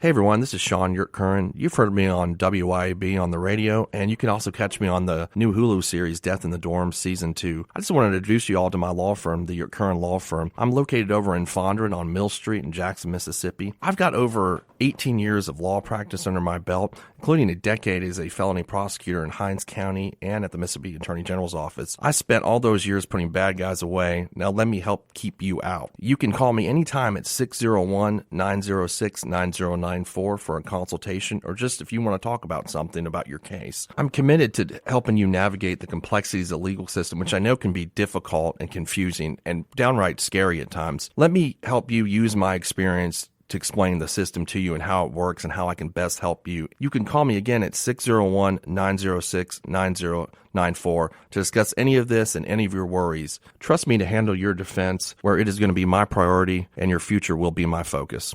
Hey everyone, this is Sean Yurtkuran. You've heard me on WYAB on the radio, and you can also catch me on the new Hulu series Death in the Dorm Season 2. I just wanted to introduce you all to my law firm, the Yurtkuran Law Firm. I'm located over in Fondren on Mill Street in Jackson, Mississippi. I've got over 18 years of law practice under my belt, including a decade as a felony prosecutor in Hinds County and at the Mississippi Attorney General's office. I spent all those years putting bad guys away. Now let me help keep you out. You can call me anytime at 601-906-9094 for a consultation, or just if you want to talk about something about your case. I'm committed to helping you navigate the complexities of the legal system, which I know can be difficult and confusing and downright scary at times. Let me help you use my experience to explain the system to you and how it works and how I can best help you. You can call me again at 601-906-9094 to discuss any of this and any of your worries. Trust me to handle your defense, where it is going to be my priority and your future will be my focus.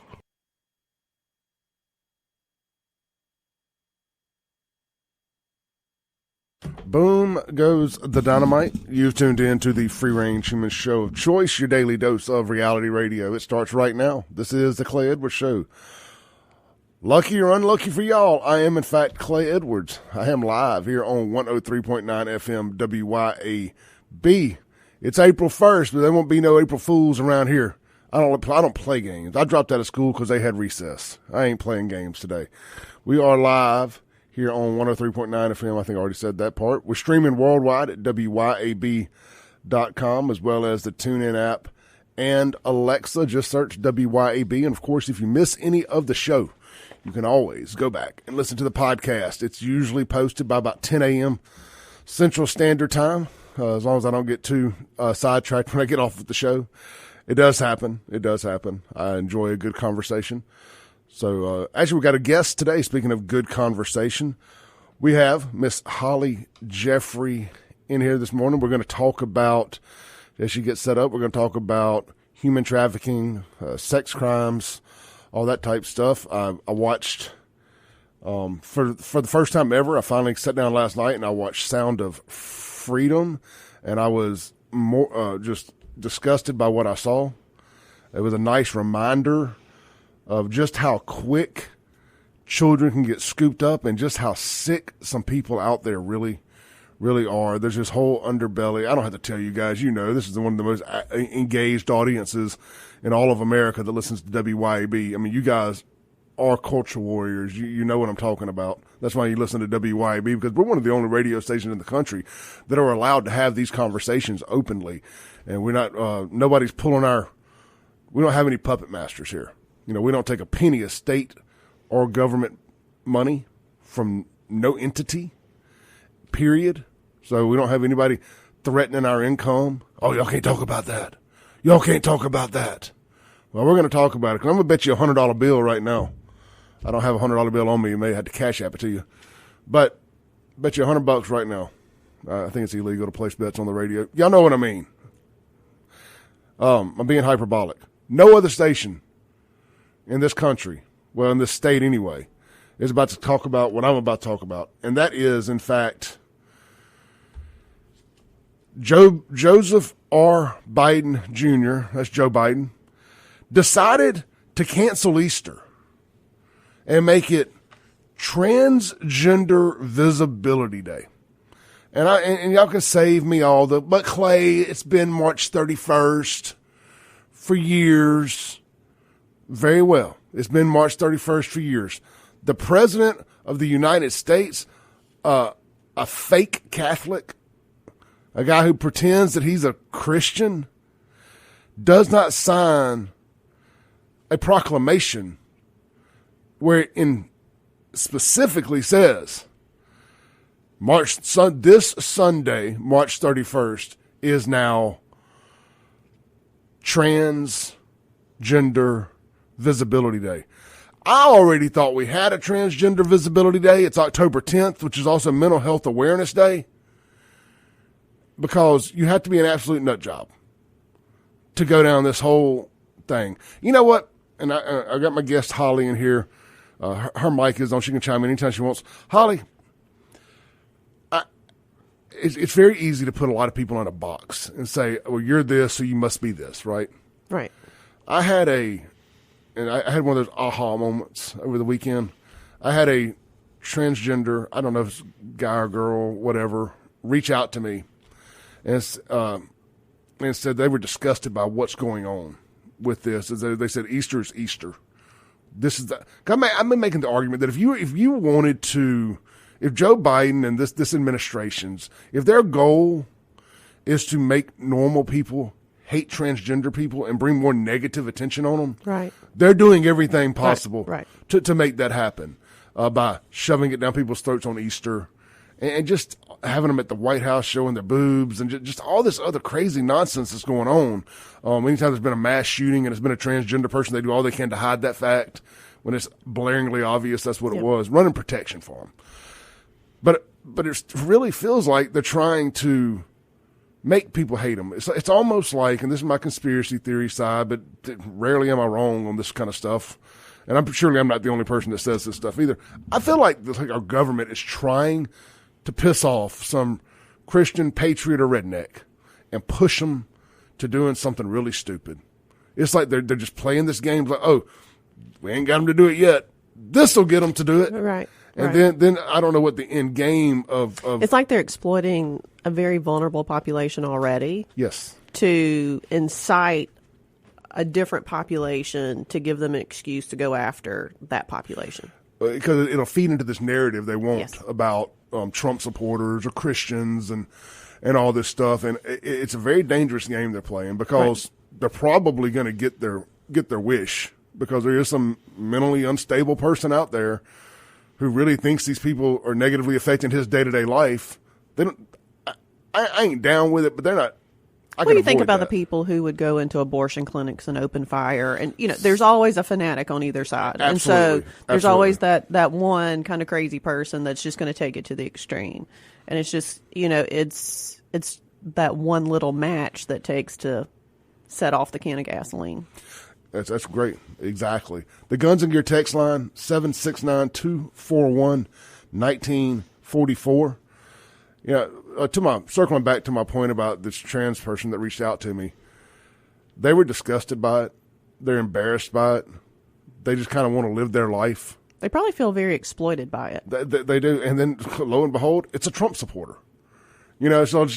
Boom goes the dynamite. You've tuned in to the Free Range Human Show of Choice, your daily dose of reality radio. It starts right now. This is the Clay Edwards Show. Lucky or unlucky for y'all, I am in fact Clay Edwards. I am live here on 103.9 FM WYAB. It's April 1st, but there won't be no April Fools around here. I don't play games. I dropped out of school because they had recess. I ain't playing games today. We are live here on 103.9 FM. I think I already said that part. We're streaming worldwide at WYAB.com, as well as the TuneIn app and Alexa. Just search WYAB. And, of course, if you miss any of the show, you can always go back and listen to the podcast. It's usually posted by about 10 a.m. Central Standard Time, as long as I don't get too sidetracked when I get off of the show. It does happen. It does happen. I enjoy a good conversation. So, actually, we got a guest today. Speaking of good conversation, we have Miss Hollie Jeffery in here this morning. We're going to talk about, as she gets set up, we're going to talk about human trafficking, sex crimes, all that type stuff. I watched, for the first time ever, I finally sat down last night and I watched Sound of Freedom, and I was more just disgusted by what I saw. It was a nice reminder of just how quick children can get scooped up and just how sick some people out there really, really are. There's this whole underbelly. I don't have to tell you guys, you know, this is one of the most engaged audiences in all of America that listens to WYAB. I mean, you guys are culture warriors. You know what I'm talking about. That's why you listen to WYAB, because we're one of the only radio stations in the country that are allowed to have these conversations openly. And we're not, nobody's pulling we don't have any puppet masters here. You know, we don't take a penny of state or government money from no entity, period. So we don't have anybody threatening our income. Oh, y'all can't talk about that. Y'all can't talk about that. Well, we're going to talk about it, because I'm going to bet you a $100 bill right now. I don't have a $100 bill on me. You may have to cash app it to you. But bet you $100 right now. I think it's illegal to place bets on the radio. Y'all know what I mean. I'm being hyperbolic. No other station in this country, well, in this state anyway, is about to talk about what I'm about to talk about. And that is, in fact, Joseph R. Biden Jr., that's Joe Biden, decided to cancel Easter and make it Transgender Visibility Day. And y'all can save me all but Clay, it's been March 31st for years. Very well. It's been March 31st for years. The President of the United States, a fake Catholic, a guy who pretends that he's a Christian, does not sign a proclamation where it specifically says this Sunday, March 31st, is now Transgender Visibility Day. I already thought we had a Transgender Visibility Day. It's October 10th, which is also Mental Health Awareness Day, because you have to be an absolute nut job to go down this whole thing. You know what? And I got my guest Hollie in here. Her mic is on. She can chime in anytime she wants. Hollie, it's very easy to put a lot of people in a box and say, well, you're this, so you must be this, right? Right. I had a and I had one of those aha moments over the weekend. I had a transgender, I don't know if it's guy or girl, whatever, reach out to me and said they were disgusted by what's going on with this. They said Easter is Easter. This is I've been making the argument that if you wanted to, if Joe Biden and this administration's, if their goal is to make normal people hate transgender people and bring more negative attention on them, right, they're doing everything possible right. To make that happen by shoving it down people's throats on Easter and just having them at the White House showing their boobs and just all this other crazy nonsense that's going on. Anytime there's been a mass shooting and it's been a transgender person, they do all they can to hide that fact when it's blaringly obvious that's what it was, running protection for them. But it really feels like they're trying to make people hate them. It's almost like, and this is my conspiracy theory side, but rarely am I wrong on this kind of stuff. And I'm not the only person that says this stuff either. I feel like our government is trying to piss off some Christian patriot or redneck and push them to doing something really stupid. It's like they're just playing this game like, oh, we ain't got them to do it yet. This will get them to do it. Right. And then I don't know what the end game of. It's like they're exploiting a very vulnerable population already. Yes. To incite a different population to give them an excuse to go after that population. Because it'll feed into this narrative they want about Trump supporters or Christians and all this stuff. And it's a very dangerous game they're playing because they're probably going to get their wish, because there is some mentally unstable person out there who really thinks these people are negatively affecting his day-to-day life. They don't. I ain't down with it, but they're not. What do you think about the people who would go into abortion clinics and open fire? And, there's always a fanatic on either side. Absolutely. And so there's always that one kind of crazy person that's just going to take it to the extreme. And it's just, it's that one little match that takes to set off the can of gasoline. That's great. Exactly. The Guns and Gear text line, 769-241-1944. Yeah, circling back to my point about this trans person that reached out to me, they were disgusted by it. They're embarrassed by it. They just kind of want to live their life. They probably feel very exploited by it. They do. And then, lo and behold, it's a Trump supporter. So I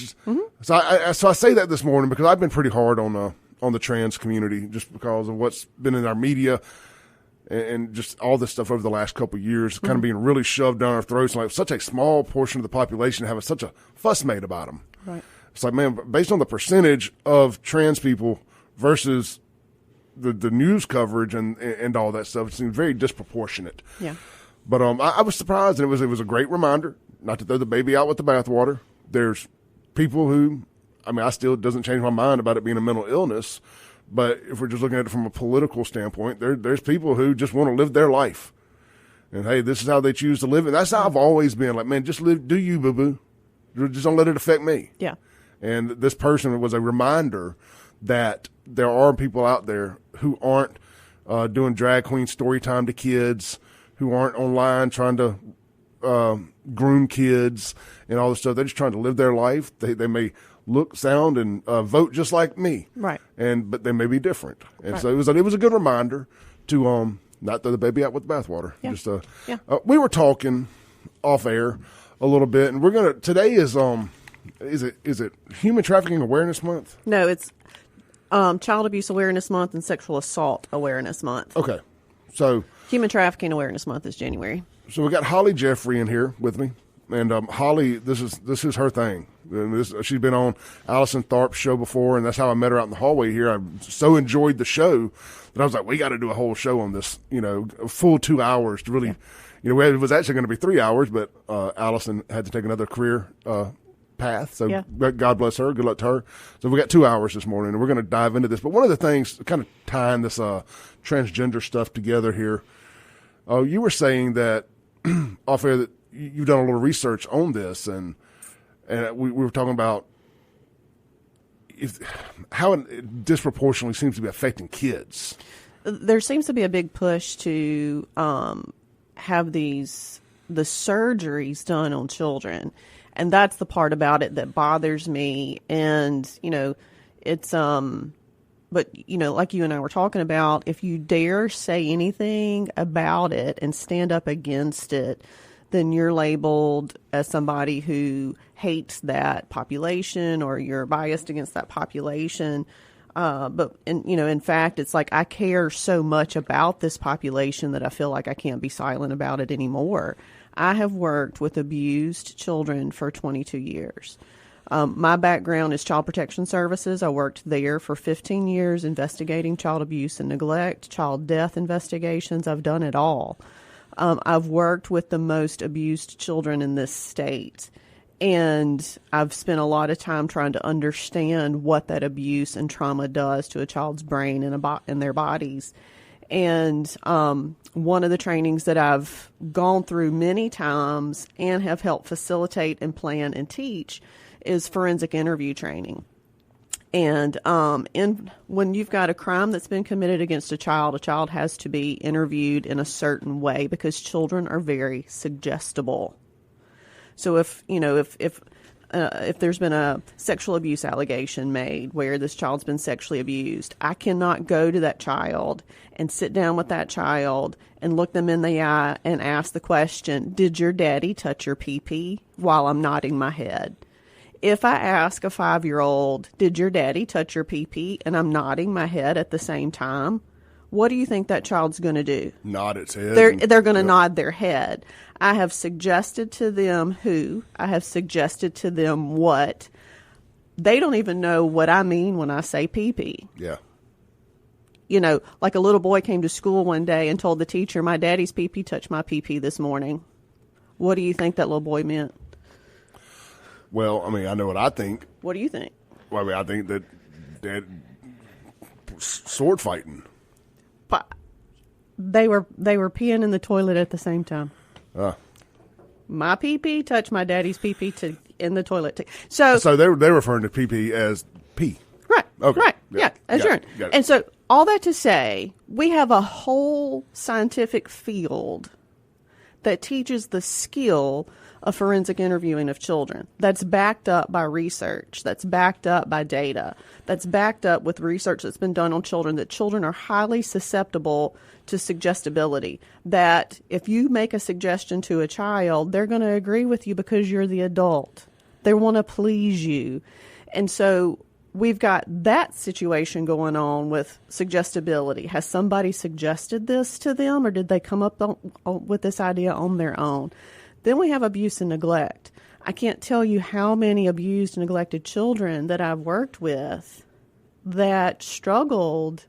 say that this morning because I've been pretty hard on the trans community just because of what's been in our media and just all this stuff over the last couple of years, kind of being really shoved down our throats, like such a small portion of the population having such a fuss made about them. Right. It's like, man, based on the percentage of trans people versus the news coverage and all that stuff, it seems very disproportionate. Yeah. But I was surprised, and it was a great reminder not to throw the baby out with the bathwater. There's people who, I still doesn't change my mind about it being a mental illness. But if we're just looking at it from a political standpoint, there's people who just want to live their life. And, hey, this is how they choose to live. And that's how I've always been. Like, man, just do you, boo-boo. Just don't let it affect me. Yeah. And this person was a reminder that there are people out there who aren't doing drag queen story time to kids, who aren't online trying to groom kids and all this stuff. They're just trying to live their life. They may look, sound, and vote just like me. Right. But they may be different. And so it was a good reminder to not throw the baby out with the bathwater. Yeah. Just we were talking off air a little bit, and we're gonna today is it Human Trafficking Awareness Month? No, it's Child Abuse Awareness Month and Sexual Assault Awareness Month. Okay, so Human Trafficking Awareness Month is January. So we got Hollie Jeffery in here with me, and Hollie, this is her thing. She's been on Allison Tharp's show before, and that's how I met her out in the hallway here. I so enjoyed the show that I was like, we got to do a whole show on this, a full 2 hours to really, it was actually going to be 3 hours, but Allison had to take another career path. So God bless her. Good luck to her. So we got 2 hours this morning, and we're going to dive into this. But one of the things, kind of tying this transgender stuff together here, you were saying that off air that you've done a little research on this, and we were talking about how it disproportionately seems to be affecting kids. There seems to be a big push to have the surgeries done on children, and that's the part about it that bothers me. And it's but, like you and I were talking about, if you dare say anything about it and stand up against it, then you're labeled as somebody who hates that population or you're biased against that population. In fact, it's like I care so much about this population that I feel like I can't be silent about it anymore. I have worked with abused children for 22 years. My background is child protection services. I worked there for 15 years investigating child abuse and neglect, child death investigations. I've done it all. I've worked with the most abused children in this state, and I've spent a lot of time trying to understand what that abuse and trauma does to a child's brain and their bodies. And one of the trainings that I've gone through many times and have helped facilitate and plan and teach is forensic interview training. And when you've got a crime that's been committed against a child has to be interviewed in a certain way because children are very suggestible. So if there's been a sexual abuse allegation made where this child's been sexually abused, I cannot go to that child and sit down with that child and look them in the eye and ask the question, did your daddy touch your pee-pee, while I'm nodding my head? If I ask a 5-year-old, did your daddy touch your pee-pee, and I'm nodding my head at the same time, what do you think that child's going to do? Nod its head. They're going to nod their head. I have suggested to them who. I have suggested to them what. They don't even know what I mean when I say pee-pee. Yeah. Like a little boy came to school one day and told the teacher, my daddy's pee-pee touched my pee-pee this morning. What do you think that little boy meant? Well, I know what I think. What do you think? Well, I think that sword fighting. But they were peeing in the toilet at the same time. My pee-pee touched my daddy's pee-pee in the toilet. So they're referring to pee-pee as pee. Right. Okay. Right. Yeah. As urine. And so all that to say, we have a whole scientific field that teaches the skill of forensic interviewing of children. That's backed up by research. That's backed up by data. That's backed up with research that's been done on children, that children are highly susceptible to suggestibility. That if you make a suggestion to a child, they're going to agree with you because you're the adult. They want to please you. And so we've got that situation going on with suggestibility. Has somebody suggested this to them, or did they come up with this idea on their own? Then we have abuse and neglect. I can't tell you how many abused and neglected children that I've worked with that struggled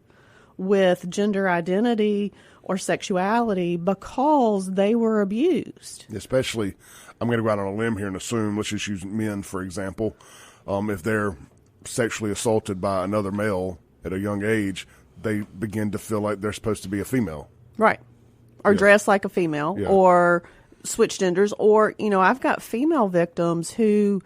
with gender identity or sexuality because they were abused. Especially, I'm going to go out on a limb here and assume, let's just use men, for example. If they're sexually assaulted by another male at a young age, they begin to feel like they're supposed to be a female. Right. Or dress like a female, or switch genders, or, I've got female victims who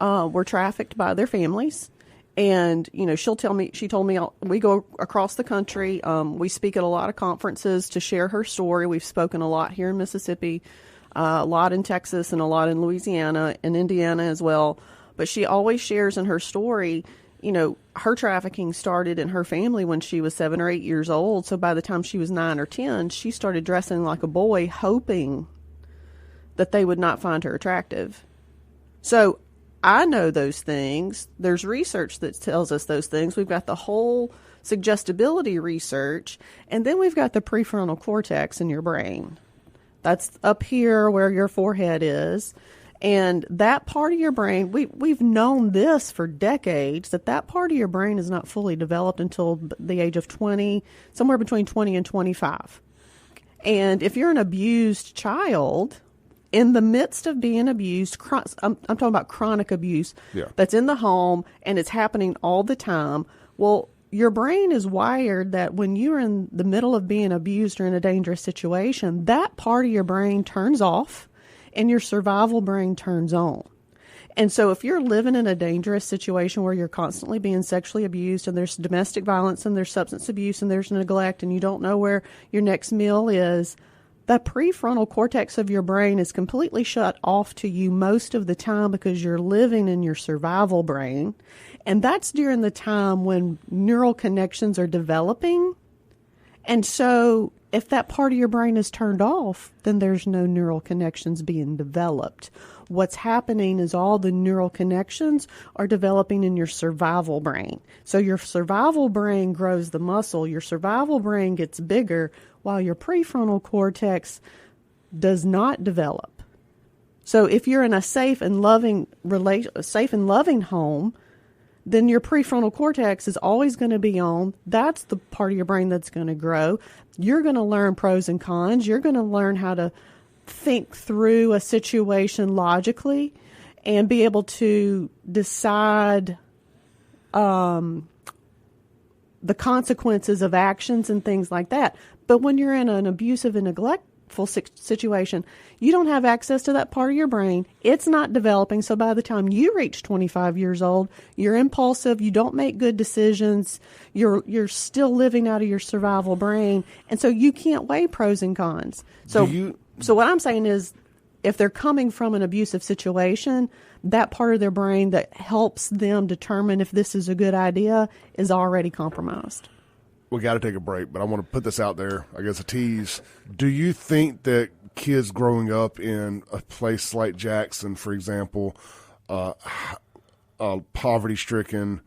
were trafficked by their families. And, she told me, we go across the country. We speak at a lot of conferences to share her story. We've spoken a lot here in Mississippi, a lot in Texas, and a lot in Louisiana and Indiana as well. But she always shares in her story, her trafficking started in her family when she was 7 or 8 years old. So by the time she was 9 or 10, she started dressing like a boy, hoping that they would not find her attractive. So I know those things. There's research that tells us those things. We've got the whole suggestibility research, and then we've got the prefrontal cortex in your brain. That's up here where your forehead is. And that part of your brain, we've known this for decades, that part of your brain is not fully developed until the age of 20, somewhere between 20 and 25. And if you're an abused child, in the midst of being abused, I'm talking about chronic abuse that's in the home and it's happening all the time. Well, your brain is wired that when you're in the middle of being abused or in a dangerous situation, that part of your brain turns off and your survival brain turns on. And so if you're living in a dangerous situation where you're constantly being sexually abused and there's domestic violence and there's substance abuse and there's neglect and you don't know where your next meal is, that prefrontal cortex of your brain is completely shut off to you most of the time because you're living in your survival brain. And that's during the time when neural connections are developing. And so if that part of your brain is turned off, then there's no neural connections being developed. What's happening is all the neural connections are developing in your survival brain. So your survival brain grows the muscle. Your survival brain gets bigger while your prefrontal cortex does not develop. So if you're in a safe and loving home, then your prefrontal cortex is always going to be on. That's the part of your brain that's going to grow. You're going to learn pros and cons. You're going to learn how to think through a situation logically and be able to decide the consequences of actions and things like that. But when you're in an abusive and neglectful situation, you don't have access to that part of your brain. It's not developing. So by the time you reach 25 years old, you're impulsive. You don't make good decisions. You're still living out of your survival brain. And so you can't weigh pros and cons. So what I'm saying is, if they're coming from an abusive situation, that part of their brain that helps them determine if this is a good idea is already compromised. We got to take a break, but I want to put this out there, I guess a tease. Do you think that kids growing up in a place like Jackson, for example, poverty-stricken,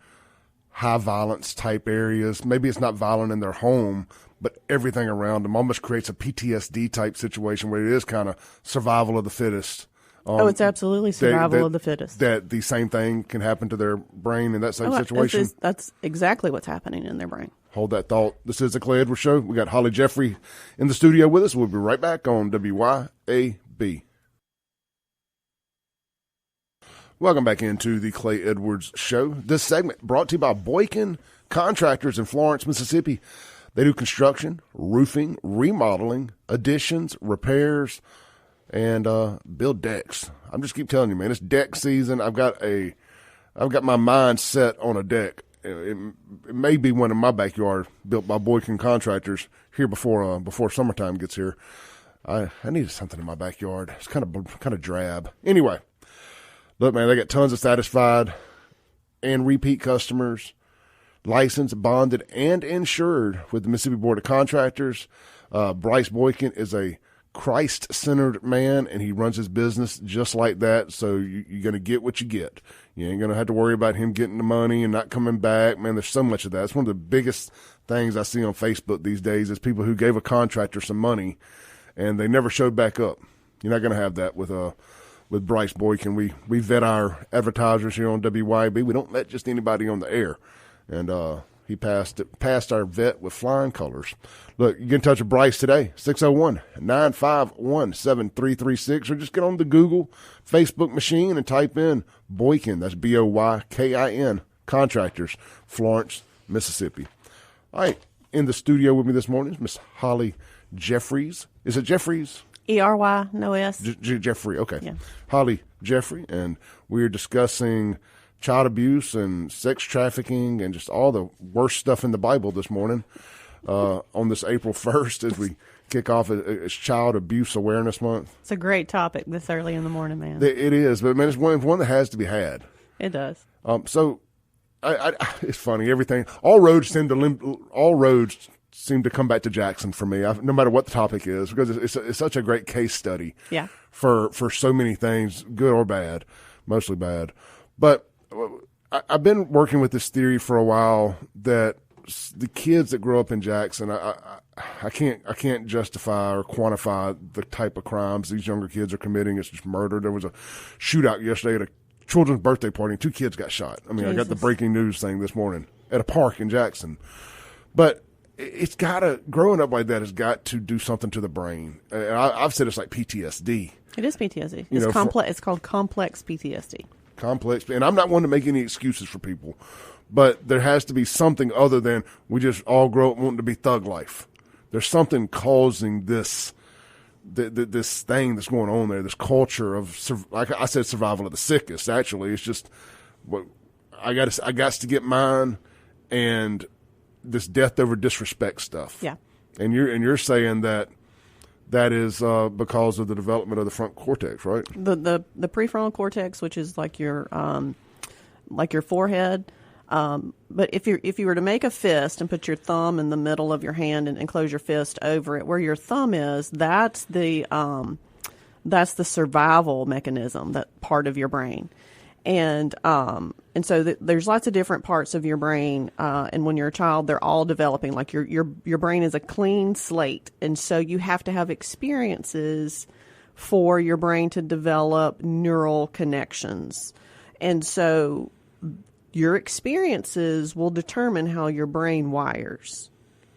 high-violence type areas, maybe it's not violent in their home, but everything around them almost creates a PTSD type situation where it is kind of survival of the fittest? It's absolutely survival of the fittest. That the same thing can happen to their brain in that same situation? That's exactly what's happening in their brain. Hold that thought. This is the Clay Edwards Show. We got Hollie Jeffery in the studio with us. We'll be right back on WYAB. Welcome back into the Clay Edwards Show. This segment brought to you by Boykin Contractors in Florence, Mississippi. They do construction, roofing, remodeling, additions, repairs, and build decks. I'm just keep telling you, man, it's deck season. I've got my mind set on a deck. It may be one in my backyard built by Boykin Contractors here before summertime gets here. I needed something in my backyard. It's kind of drab. Anyway, look, man, they got tons of satisfied and repeat customers, licensed, bonded, and insured with the Mississippi Board of Contractors. Bryce Boykin is a Christ-centered man, and he runs his business just like that, so you're going to get what you get. You ain't going to have to worry about him getting the money and not coming back. Man, there's so much of that. It's one of the biggest things I see on Facebook these days is people who gave a contractor some money, and they never showed back up. You're not going to have that with Bryce Boykin. We vet our advertisers here on WYAB. We don't let just anybody on the air, and he passed our vet with flying colors. Look, you get in touch with Bryce today, 601-951-7336, or just get on the Google, Facebook machine and type in Boykin, that's Boykin, Contractors, Florence, Mississippi. All right, in the studio with me this morning is Miss Hollie Jeffries. Is it Jeffries? E-R-Y, no S. Jeffrey, okay. Yeah. Hollie Jeffrey, and we're discussing child abuse and sex trafficking and just all the worst stuff in the Bible this morning on this April 1st as we kick off as Child Abuse Awareness Month. It's a great topic this early in the morning, man. It is, but man, it's one that has to be had. It does. So it's funny. All roads seem to come back to Jackson for me, no matter what the topic is, because it's such a great case study. Yeah. For so many things, good or bad, mostly bad. But I've been working with this theory for a while that the kids that grow up in Jackson, I can't justify or quantify the type of crimes these younger kids are committing. It's just murder. There was a shootout yesterday at a children's birthday party, and 2 kids got shot. I mean, Jesus. I got the breaking news thing this morning at a park in Jackson. But growing up like that has got to do something to the brain. And I've said it's like PTSD. It is PTSD. It's complex. It's called complex PTSD. Complex, and I'm not one to make any excuses for people, but there has to be something other than we just all grow up wanting to be thug life. There's something causing this thing that's going on there, this culture of, like I said, survival of the sickest. Actually, it's just what I got to get mine, and this death over disrespect stuff. Yeah, and you're saying that that is because of the development of the front cortex, right? The prefrontal cortex, which is like your forehead. But if you were to make a fist and put your thumb in the middle of your hand and close your fist over it, where your thumb is, that's the survival mechanism, that part of your brain. And so there's lots of different parts of your brain, and when you're a child, they're all developing. Like your brain is a clean slate, and so you have to have experiences for your brain to develop neural connections, and so your experiences will determine how your brain wires.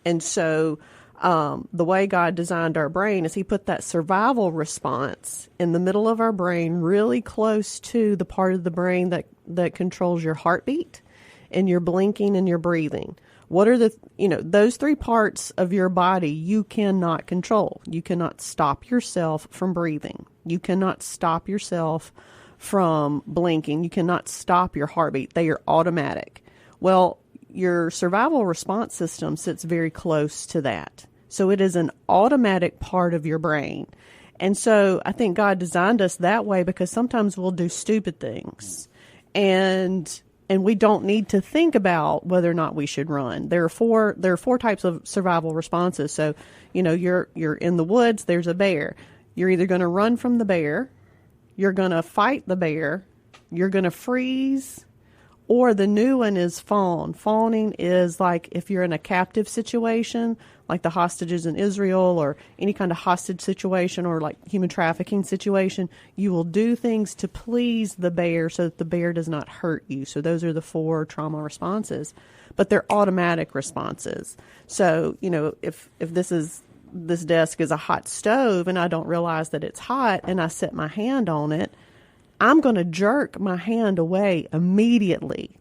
And so the way God designed our brain is he put that survival response in the middle of our brain, really close to the part of the brain that controls your heartbeat and your blinking and your breathing. What are those three parts of your body you cannot control. You cannot stop yourself from breathing. You cannot stop yourself from blinking. You cannot stop your heartbeat. They are automatic. Well, your survival response system sits very close to that. So it is an automatic part of your brain. And so I think God designed us that way because sometimes we'll do stupid things. And we don't need to think about whether or not we should run. There are four types of survival responses. So, you're in the woods, there's a bear. You're either going to run from the bear, you're going to fight the bear, you're going to freeze, or the new one is fawn. Fawning is like if you're in a captive situation, like the hostages in Israel or any kind of hostage situation or like human trafficking situation, you will do things to please the bear so that the bear does not hurt you. So those are the 4 trauma responses, but they're automatic responses. So, if this desk is a hot stove and I don't realize that it's hot and I set my hand on it, I'm going to jerk my hand away immediately,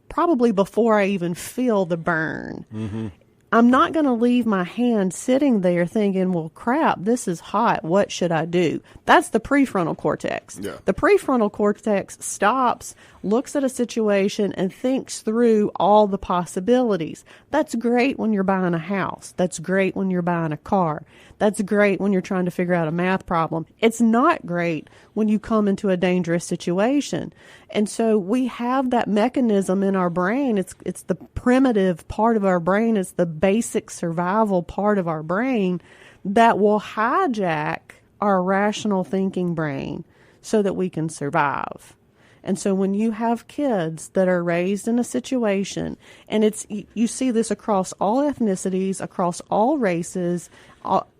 probably before I even feel the burn. Mm-hmm. I'm not going to leave my hand sitting there thinking, well, crap, this is hot. What should I do? That's the prefrontal cortex. Yeah. The prefrontal cortex stops, looks at a situation, and thinks through all the possibilities. That's great when you're buying a house. That's great when you're buying a car. That's great when you're trying to figure out a math problem. It's not great when you come into a dangerous situation. And so we have that mechanism in our brain. It's the primitive part of our brain. It's the basic survival part of our brain that will hijack our rational thinking brain so that we can survive. And so when you have kids that are raised in a situation, and you see this across all ethnicities, across all races,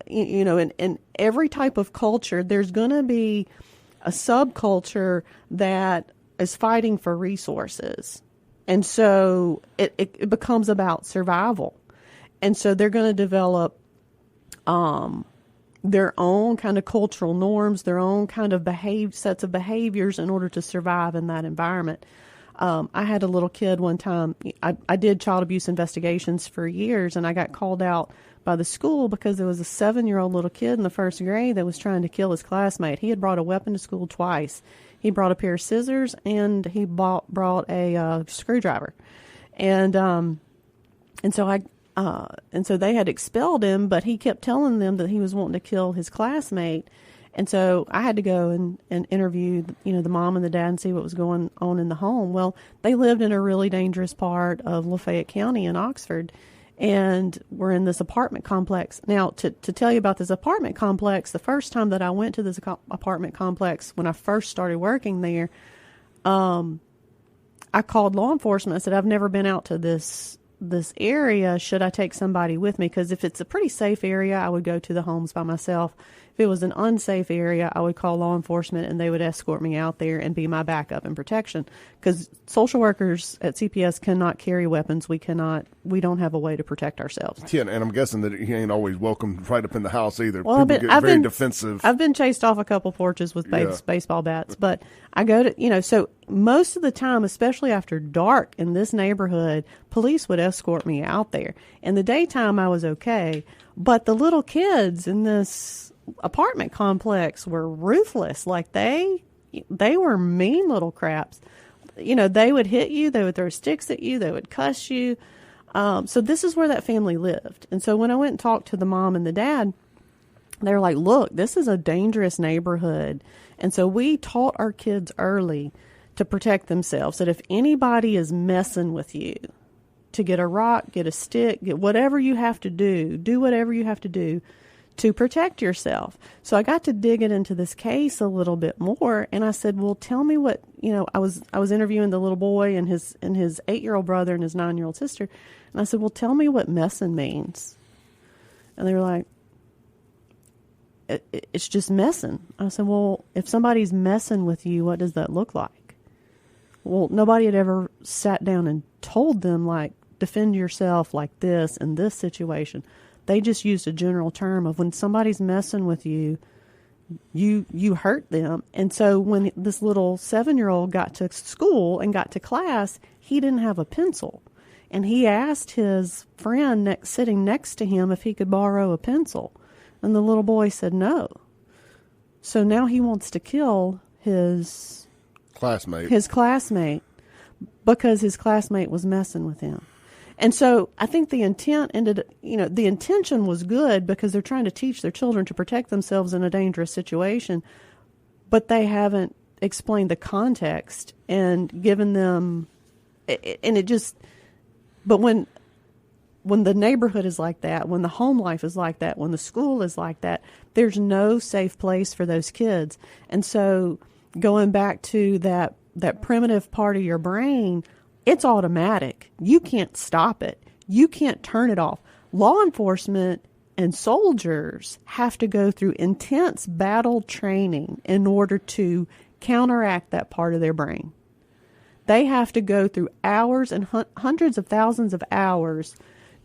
in every type of culture, there's going to be a subculture that is fighting for resources. And so it becomes about survival. And so they're going to develop their own kind of cultural norms, their own kind of sets of behaviors in order to survive in that environment. I had a little kid one time. I did child abuse investigations for years, and I got called out by the school because there was a 7-year-old little kid in the first grade that was trying to kill his classmate. He had brought a weapon to school twice. He brought a pair of scissors, and he brought a screwdriver. And so they had expelled him, but he kept telling them that he was wanting to kill his classmate. And so I had to go and interview, the mom and the dad and see what was going on in the home. Well, they lived in a really dangerous part of Lafayette County in Oxford, and we're in this apartment complex. Now, to tell you about this apartment complex, the first time that I went to this apartment complex, when I first started working there, I called law enforcement. I said, I've never been out to this area. Should I take somebody with me? Because if it's a pretty safe area, I would go to the homes by myself. If it was an unsafe area, I would call law enforcement and they would escort me out there and be my backup and protection. Because social workers at CPS cannot carry weapons. We don't have a way to protect ourselves. Yeah, and I'm guessing that he ain't always welcome right up in the house either. Well, People get very defensive. I've been chased off a couple porches with baseball bats, but I go to, so most of the time, especially after dark in this neighborhood, police would escort me out there. In the daytime, I was okay, but the little kids in this apartment complex were ruthless. Like they were mean little craps. They would hit you, they would throw sticks at you, they would cuss you. So this is where that family lived. And so when I went and talked to the mom and the dad, They're like, look, this is a dangerous neighborhood. And so we taught our kids early to protect themselves, that if anybody is messing with you, to get a rock, get a stick, get whatever you have to do whatever you have to do to protect yourself. So I got to dig it into this case a little bit more, and I said, well, tell me what, I was interviewing the little boy and his 8-year-old brother and his 9-year-old sister, and I said, well, tell me what messing means. And they were like, it's just messing. I said, well, if somebody's messing with you, what does that look like? Well, nobody had ever sat down and told them, like, defend yourself like this in this situation. They just used a general term of when somebody's messing with you, you hurt them. And so when this little 7-year-old got to school and got to class, he didn't have a pencil. And he asked his friend sitting next to him if he could borrow a pencil. And the little boy said no. So now he wants to kill his classmate because his classmate was messing with him. And so I think the intention was good because they're trying to teach their children to protect themselves in a dangerous situation, but they haven't explained the context and given them, but when the neighborhood is like that, when the home life is like that, when the school is like that, there's no safe place for those kids. And so going back to that primitive part of your brain, it's automatic. You can't stop it. You can't turn it off. Law enforcement and soldiers have to go through intense battle training in order to counteract that part of their brain. They have to go through hours and hundreds of thousands of hours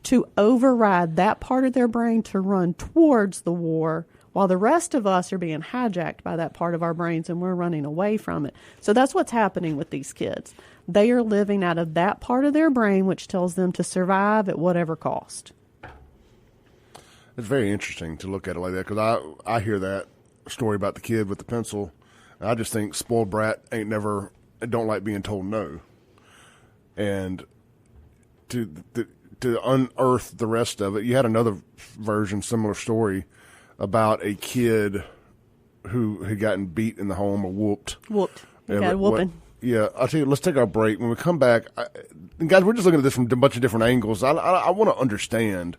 to override that part of their brain to run towards the war, while the rest of us are being hijacked by that part of our brains and we're running away from it. So that's what's happening with these kids. They are living out of that part of their brain which tells them to survive at whatever cost. It's very interesting to look at it like that, because I hear that story about the kid with the pencil, and I just think spoiled brat don't like being told no. And to unearth the rest of it, you had another version, similar story, about a kid who had gotten beat in the home or whooped. He got a whooping. I'll tell you, let's take our break. When we come back, and guys, we're just looking at this from a bunch of different angles. I want to understand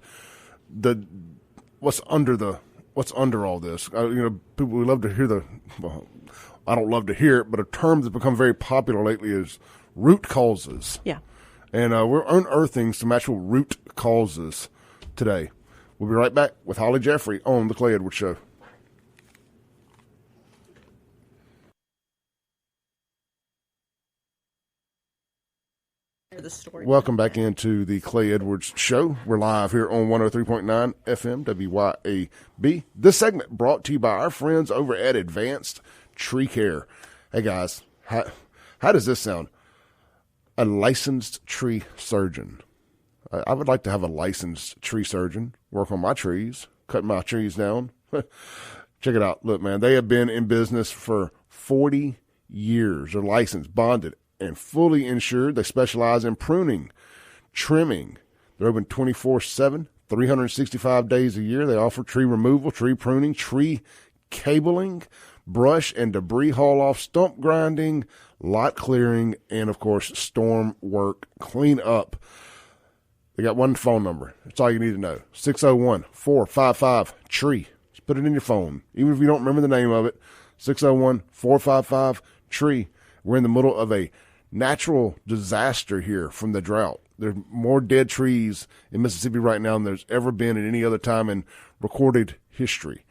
what's under all this. People, we love to hear I don't love to hear it, but a term that's become very popular lately is root causes. Yeah. And we're unearthing some actual root causes today. We'll be right back with Hollie Jeffery on The Clay Edwards Show. Welcome back into the Clay Edwards Show. We're live here on 103.9 FM WYAB. This segment brought to you by our friends over at Advanced Tree Care. Hey guys, how does this sound? A licensed tree surgeon. I would like to have a licensed tree surgeon work on my trees, cut my trees down. Check it out. Look, man, they have been in business for 40 years. They're licensed, bonded, and fully insured. They specialize in pruning, trimming. They're open 24/7, 365 days a year. They offer tree removal, tree pruning, tree cabling, brush and debris haul-off, stump grinding, lot clearing, and, of course, storm work cleanup. They got one phone number. That's all you need to know. 601-455-TREE. Just put it in your phone. Even if you don't remember the name of it, 601-455-TREE. We're in the middle of a natural disaster here from the drought. There's more dead trees in Mississippi right now than there's ever been at any other time in recorded history.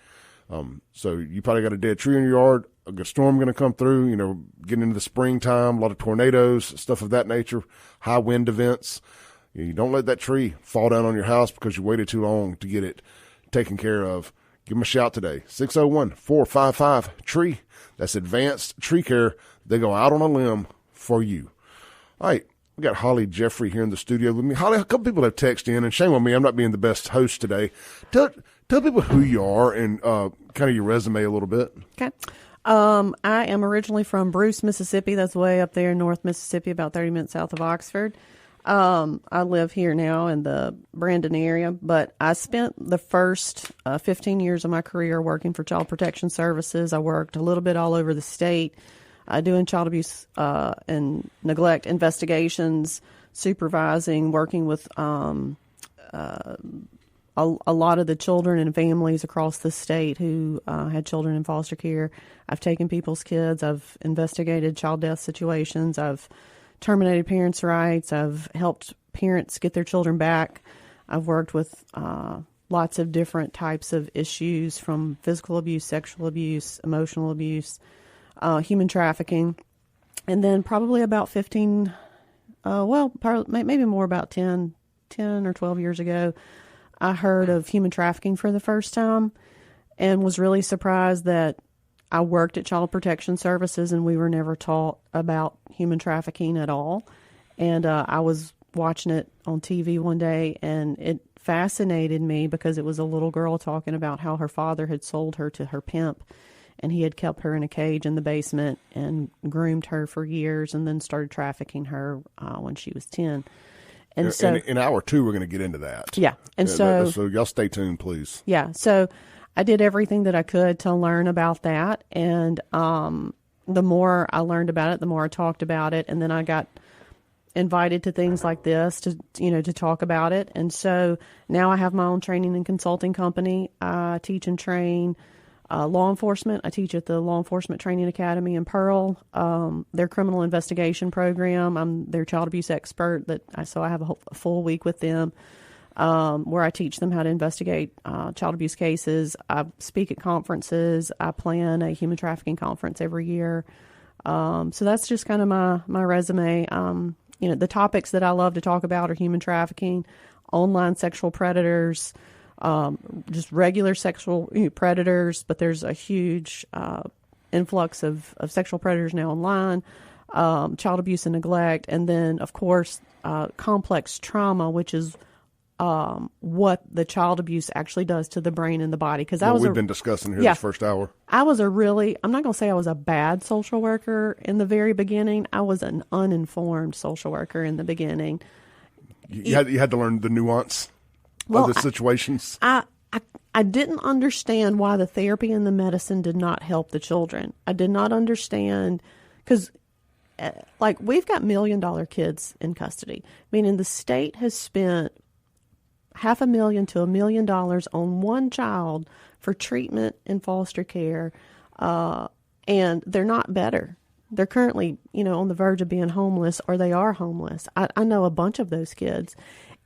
So you probably got a dead tree in your yard, a good storm going to come through, getting into the springtime, a lot of tornadoes, stuff of that nature, high wind events. You don't let that tree fall down on your house because you waited too long to get it taken care of. Give them a shout today. 601-455-TREE. That's Advanced Tree Care. They go out on a limb for you. All right. We got Hollie Jeffery here in the studio with me. Hollie, a couple people have texted in, and shame on me, I'm not being the best host today. Tell people who you are and kind of your resume a little bit. Okay. I am originally from Bruce, Mississippi. That's way up there in North Mississippi, about 30 minutes south of Oxford. I live here now in the Brandon area, but I spent the first 15 years of my career working for Child Protection Services. I worked a little bit all over the state, doing child abuse and neglect investigations, supervising, working with a lot of the children and families across the state who had children in foster care. I've taken people's kids. I've investigated child death situations. I've terminated parents' rights. I've helped parents get their children back. I've worked with lots of different types of issues, from physical abuse, sexual abuse, emotional abuse, human trafficking. And then probably about 15, maybe more, about 10 or 12 years ago, I heard of human trafficking for the first time and was really surprised that I worked at Child Protection Services and we were never taught about human trafficking at all. And I was watching it on TV one day, and it fascinated me because it was a little girl talking about how her father had sold her to her pimp, and he had kept her in a cage in the basement and groomed her for years and then started trafficking her when she was 10. And so in hour 2, we're going to get into that. Yeah. And so y'all stay tuned, please. Yeah. So I did everything that I could to learn about that. And the more I learned about it, the more I talked about it. And then I got invited to things like this to talk about it. And so now I have my own training and consulting company. I teach and train law enforcement. I teach at the Law Enforcement Training Academy in Pearl, their criminal investigation program. I'm their child abuse expert, so I have a full week with them where I teach them how to investigate child abuse cases. I speak at conferences. I plan a human trafficking conference every year. So that's just kind of my resume. The topics that I love to talk about are human trafficking, online sexual predators, just regular sexual predators, but there's a huge influx of sexual predators now online, child abuse and neglect, and then, of course, complex trauma, which is what the child abuse actually does to the brain and the body. Because we've been discussing here this first hour. I'm not going to say I was a bad social worker in the very beginning. I was an uninformed social worker in the beginning. You had to learn the nuance of the situations. I didn't understand why the therapy and the medicine did not help the children. I did not understand, because we've got $1 million kids in custody, meaning the state has spent $500,000 to $1 million on one child for treatment in foster care, and they're not better. They're currently, on the verge of being homeless, or they are homeless. I know a bunch of those kids.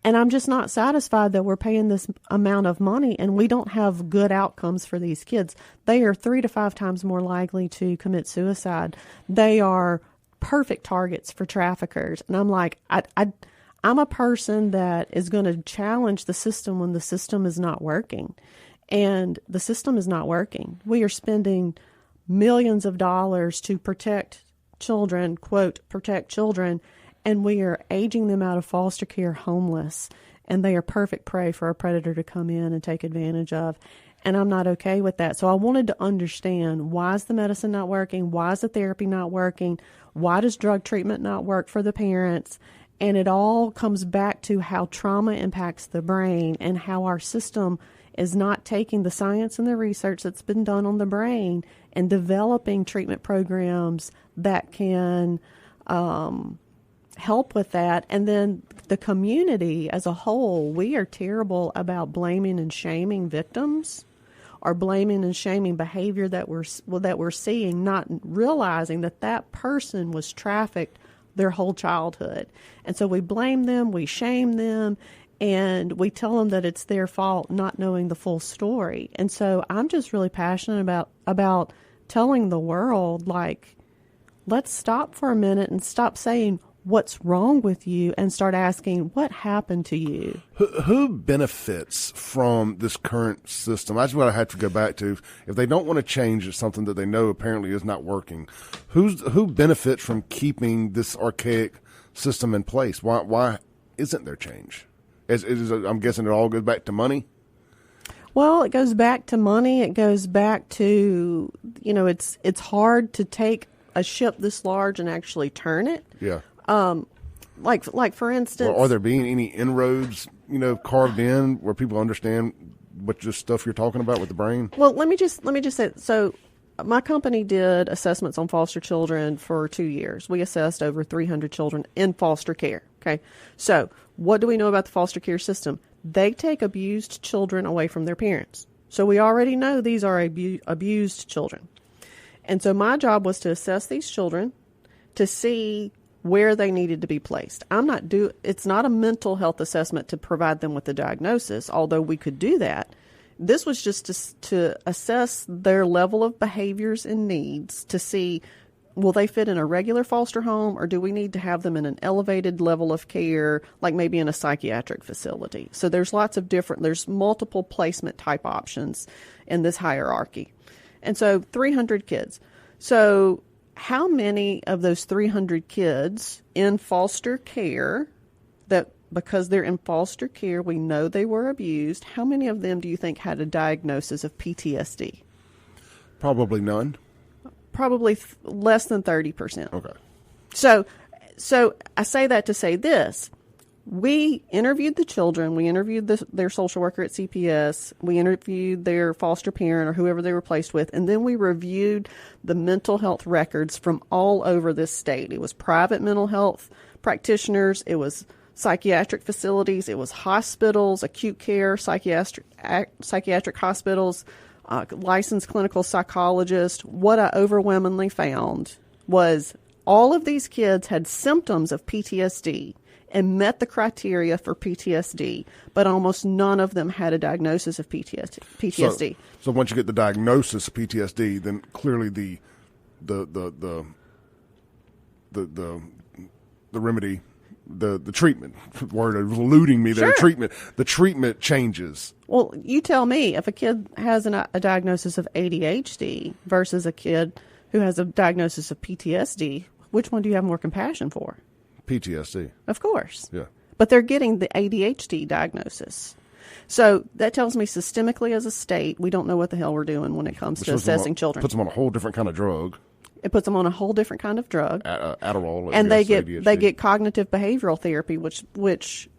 And I'm just not satisfied that we're paying this amount of money and we don't have good outcomes for these kids. They are 3 to 5 times more likely to commit suicide. They are perfect targets for traffickers. And I'm like, I'm a person that is going to challenge the system when the system is not working. And the system is not working. We are spending millions of dollars to protect children, quote, protect children, and we are aging them out of foster care homeless, and they are perfect prey for a predator to come in and take advantage of. And I'm not okay with that. So I wanted to understand, why is the medicine not working? Why is the therapy not working? Why does drug treatment not work for the parents? And it all comes back to how trauma impacts the brain and how our system is not taking the science and the research that's been done on the brain and developing treatment programs that can help with that. And then the community as a whole, we are terrible about blaming and shaming victims, or blaming and shaming behavior that we're seeing, not realizing that person was trafficked their whole childhood. And so we blame them, we shame them, and we tell them that it's their fault, not knowing the full story. And so I'm just really passionate about telling the world, let's stop for a minute and stop saying, what's wrong with you, and start asking, what happened to you? Who benefits from this current system? That's what I have to go back to. If they don't want to change something that they know apparently is not working, who benefits from keeping this archaic system in place? Why isn't there change? I'm guessing it all goes back to money. Well, it goes back to money. It goes back to, it's hard to take a ship this large and actually turn it. Yeah. like for instance, Or are there being any inroads, carved in where people understand what just stuff you're talking about with the brain? Well, let me just say, so my company did assessments on foster children for 2 years. We assessed over 300 children in foster care. Okay. So what do we know about the foster care system? They take abused children away from their parents. So we already know these are abused children. And so my job was to assess these children to see where they needed to be placed. It's not a mental health assessment to provide them with the diagnosis, although we could do that. This was just to assess their level of behaviors and needs to see, will they fit in a regular foster home, or do we need to have them in an elevated level of care, like maybe in a psychiatric facility? So there's there's multiple placement type options in this hierarchy. And so 300 kids. So how many of those 300 kids in foster care, that because they're in foster care, we know they were abused, how many of them do you think had a diagnosis of PTSD? Probably none. Probably less than 30%. Okay. So I say that to say this. We interviewed the children. We interviewed their social worker at CPS. We interviewed their foster parent or whoever they were placed with. And then we reviewed the mental health records from all over this state. It was private mental health practitioners. It was psychiatric facilities. It was hospitals, acute care, psychiatric hospitals, licensed clinical psychologists. What I overwhelmingly found was all of these kids had symptoms of PTSD and met the criteria for PTSD, but almost none of them had a diagnosis of PTSD. So once you get the diagnosis of PTSD, then clearly the remedy, the treatment, word is eluding me there. Sure. The treatment changes. Well, you tell me, if a kid has a diagnosis of ADHD versus a kid who has a diagnosis of PTSD, which one do you have more compassion for? PTSD. Of course. Yeah. But they're getting the ADHD diagnosis. So that tells me systemically as a state, we don't know what the hell we're doing when it comes to assessing children. Puts them on a whole different kind of drug. It puts them on a whole different kind of drug. Adderall. And they get cognitive behavioral therapy, which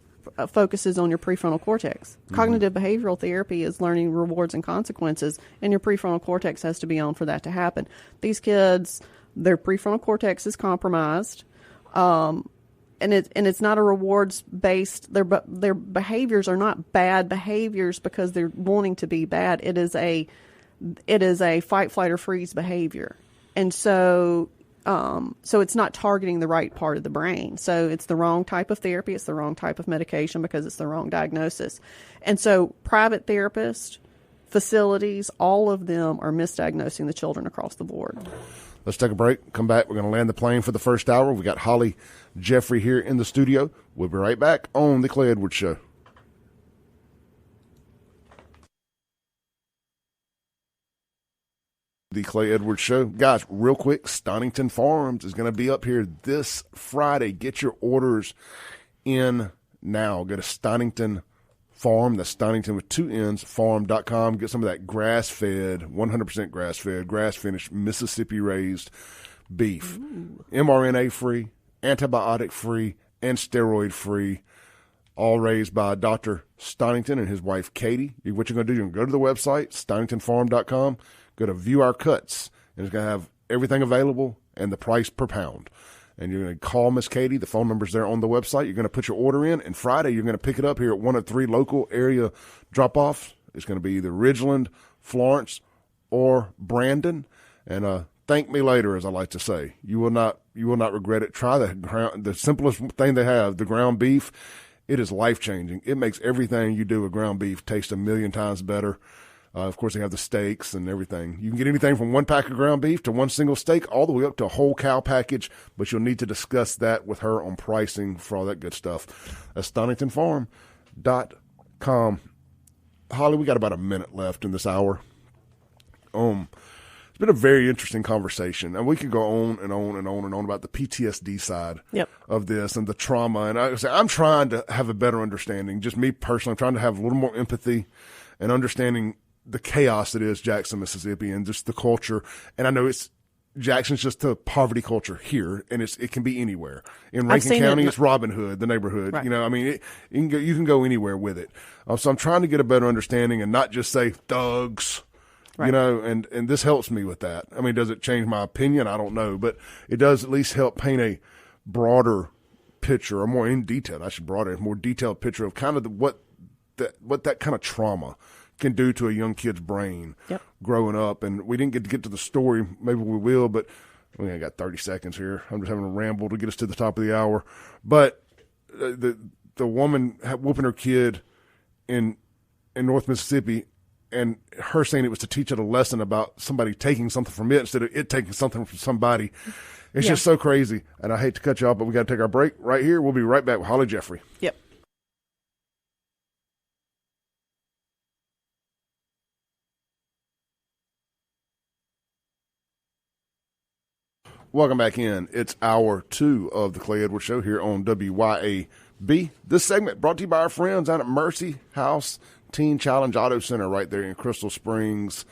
focuses on your prefrontal cortex. Mm-hmm. Cognitive behavioral therapy is learning rewards and consequences, and your prefrontal cortex has to be on for that to happen. These kids, their prefrontal cortex is compromised. And it's not a rewards based. Their behaviors are not bad behaviors because they're wanting to be bad. It is a fight, flight, or freeze behavior, and so it's not targeting the right part of the brain. So it's the wrong type of therapy. It's the wrong type of medication because it's the wrong diagnosis. And so private therapists, facilities, all of them are misdiagnosing the children across the board. Let's take a break. Come back. We're going to land the plane for the first hour. We got Hollie Jeffery here in the studio. We'll be right back on The Clay Edwards Show. The Clay Edwards Show. Guys, real quick, Stonington Farms is going to be up here this Friday. Get your orders in now. Go to Stonington Farm. That's Stonington with 2 N's, farm.com. Get some of that grass-fed, 100% grass-fed, grass-finished, Mississippi-raised beef. Ooh. mRNA-free, antibiotic-free, and steroid-free, all raised by Dr. Stonington and his wife, Katie. What you're going to do, you're going to go to the website, stoningtonfarm.com, go to View Our Cuts, and it's going to have everything available and the price per pound. And you're going to call Miss Katie. The phone number's there on the website. You're going to put your order in, and Friday you're going to pick it up here at one of 3 local area drop-offs. It's going to be either Ridgeland, Florence, or Brandon. And thank me later, as I like to say. You will not regret it. Try the simplest thing they have, the ground beef. It is life-changing. It makes everything you do with ground beef taste a million times better. Of course, they have the steaks and everything. You can get anything from 1 pack of ground beef to 1 single steak, all the way up to a whole cow package, but you'll need to discuss that with her on pricing for all that good stuff. That's StoningtonFarm.com. Hollie, we got about a minute left in this hour. It's been a very interesting conversation, and we could go on and on and on and on about the PTSD side of this and the trauma. And I'm trying to have a better understanding, just me personally. I'm trying to have a little more empathy and understanding the chaos that is Jackson, Mississippi, and just the culture. And I know it's Jackson's just the poverty culture here, and it can be anywhere. In I've Rankin seen County, it. it's Robin Hood, the neighborhood. Right. You know, I mean, you can go anywhere with it. So I'm trying to get a better understanding and not just say thugs. Right. You know, and this helps me with that. I mean, does it change my opinion? I don't know, but it does at least help paint a broader picture, or more in detail. I should broader, more detailed picture of kind of what that kind of trauma can do to a young kid's brain growing up. And we didn't get to the story. Maybe we will, but we only got 30 seconds here. I'm just having a ramble to get us to the top of the hour. But the woman whooping her kid in North Mississippi, and her saying it was to teach it a lesson about somebody taking something from it instead of it taking something from somebody. It's just so crazy. And I hate to cut you off, but we got to take our break right here. We'll be right back with Hollie Jeffery. Yep. Welcome back in. It's hour 2 of the Clay Edwards Show here on WYAB. This segment brought to you by our friends down at Mercy House Teen Challenge Auto Center right there in Crystal Springs,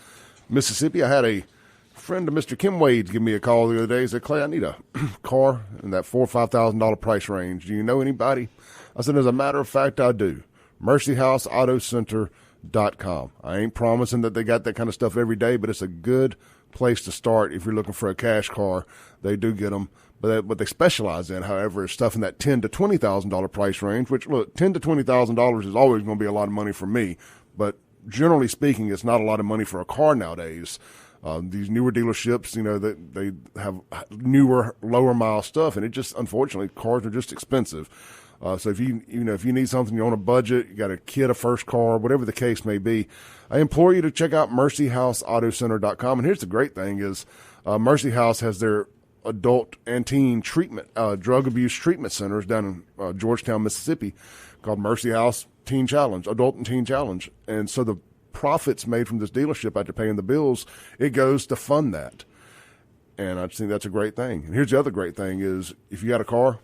Mississippi. I had a friend of Mr. Kim Wade give me a call the other day. He said, Clay, I need a car in that $4,000 or $5,000 price range. Do you know anybody? I said, as a matter of fact, I do. MercyHouseAutoCenter.com. I ain't promising that they got that kind of stuff every day, but it's a good place to start if you're looking for a cash car. They do get them. But what they specialize in, however, is stuff in that $10,000 to $20,000 price range, which, look, $10,000 to $20,000 is always going to be a lot of money for me. But generally speaking, it's not a lot of money for a car nowadays. These newer dealerships, you know, they have newer, lower mile stuff, and it just, unfortunately, cars are just expensive. So if you need something, you're on a budget, you got a kid, a first car, whatever the case may be, I implore you to check out MercyHouseAutoCenter.com. And here's the great thing is, Mercy House has their adult and teen treatment, drug abuse treatment centers down in Georgetown, Mississippi, called Mercy House Teen Challenge, Adult and Teen Challenge. And so the profits made from this dealership after paying the bills, it goes to fund that. And I just think that's a great thing. And here's the other great thing is, if you got a car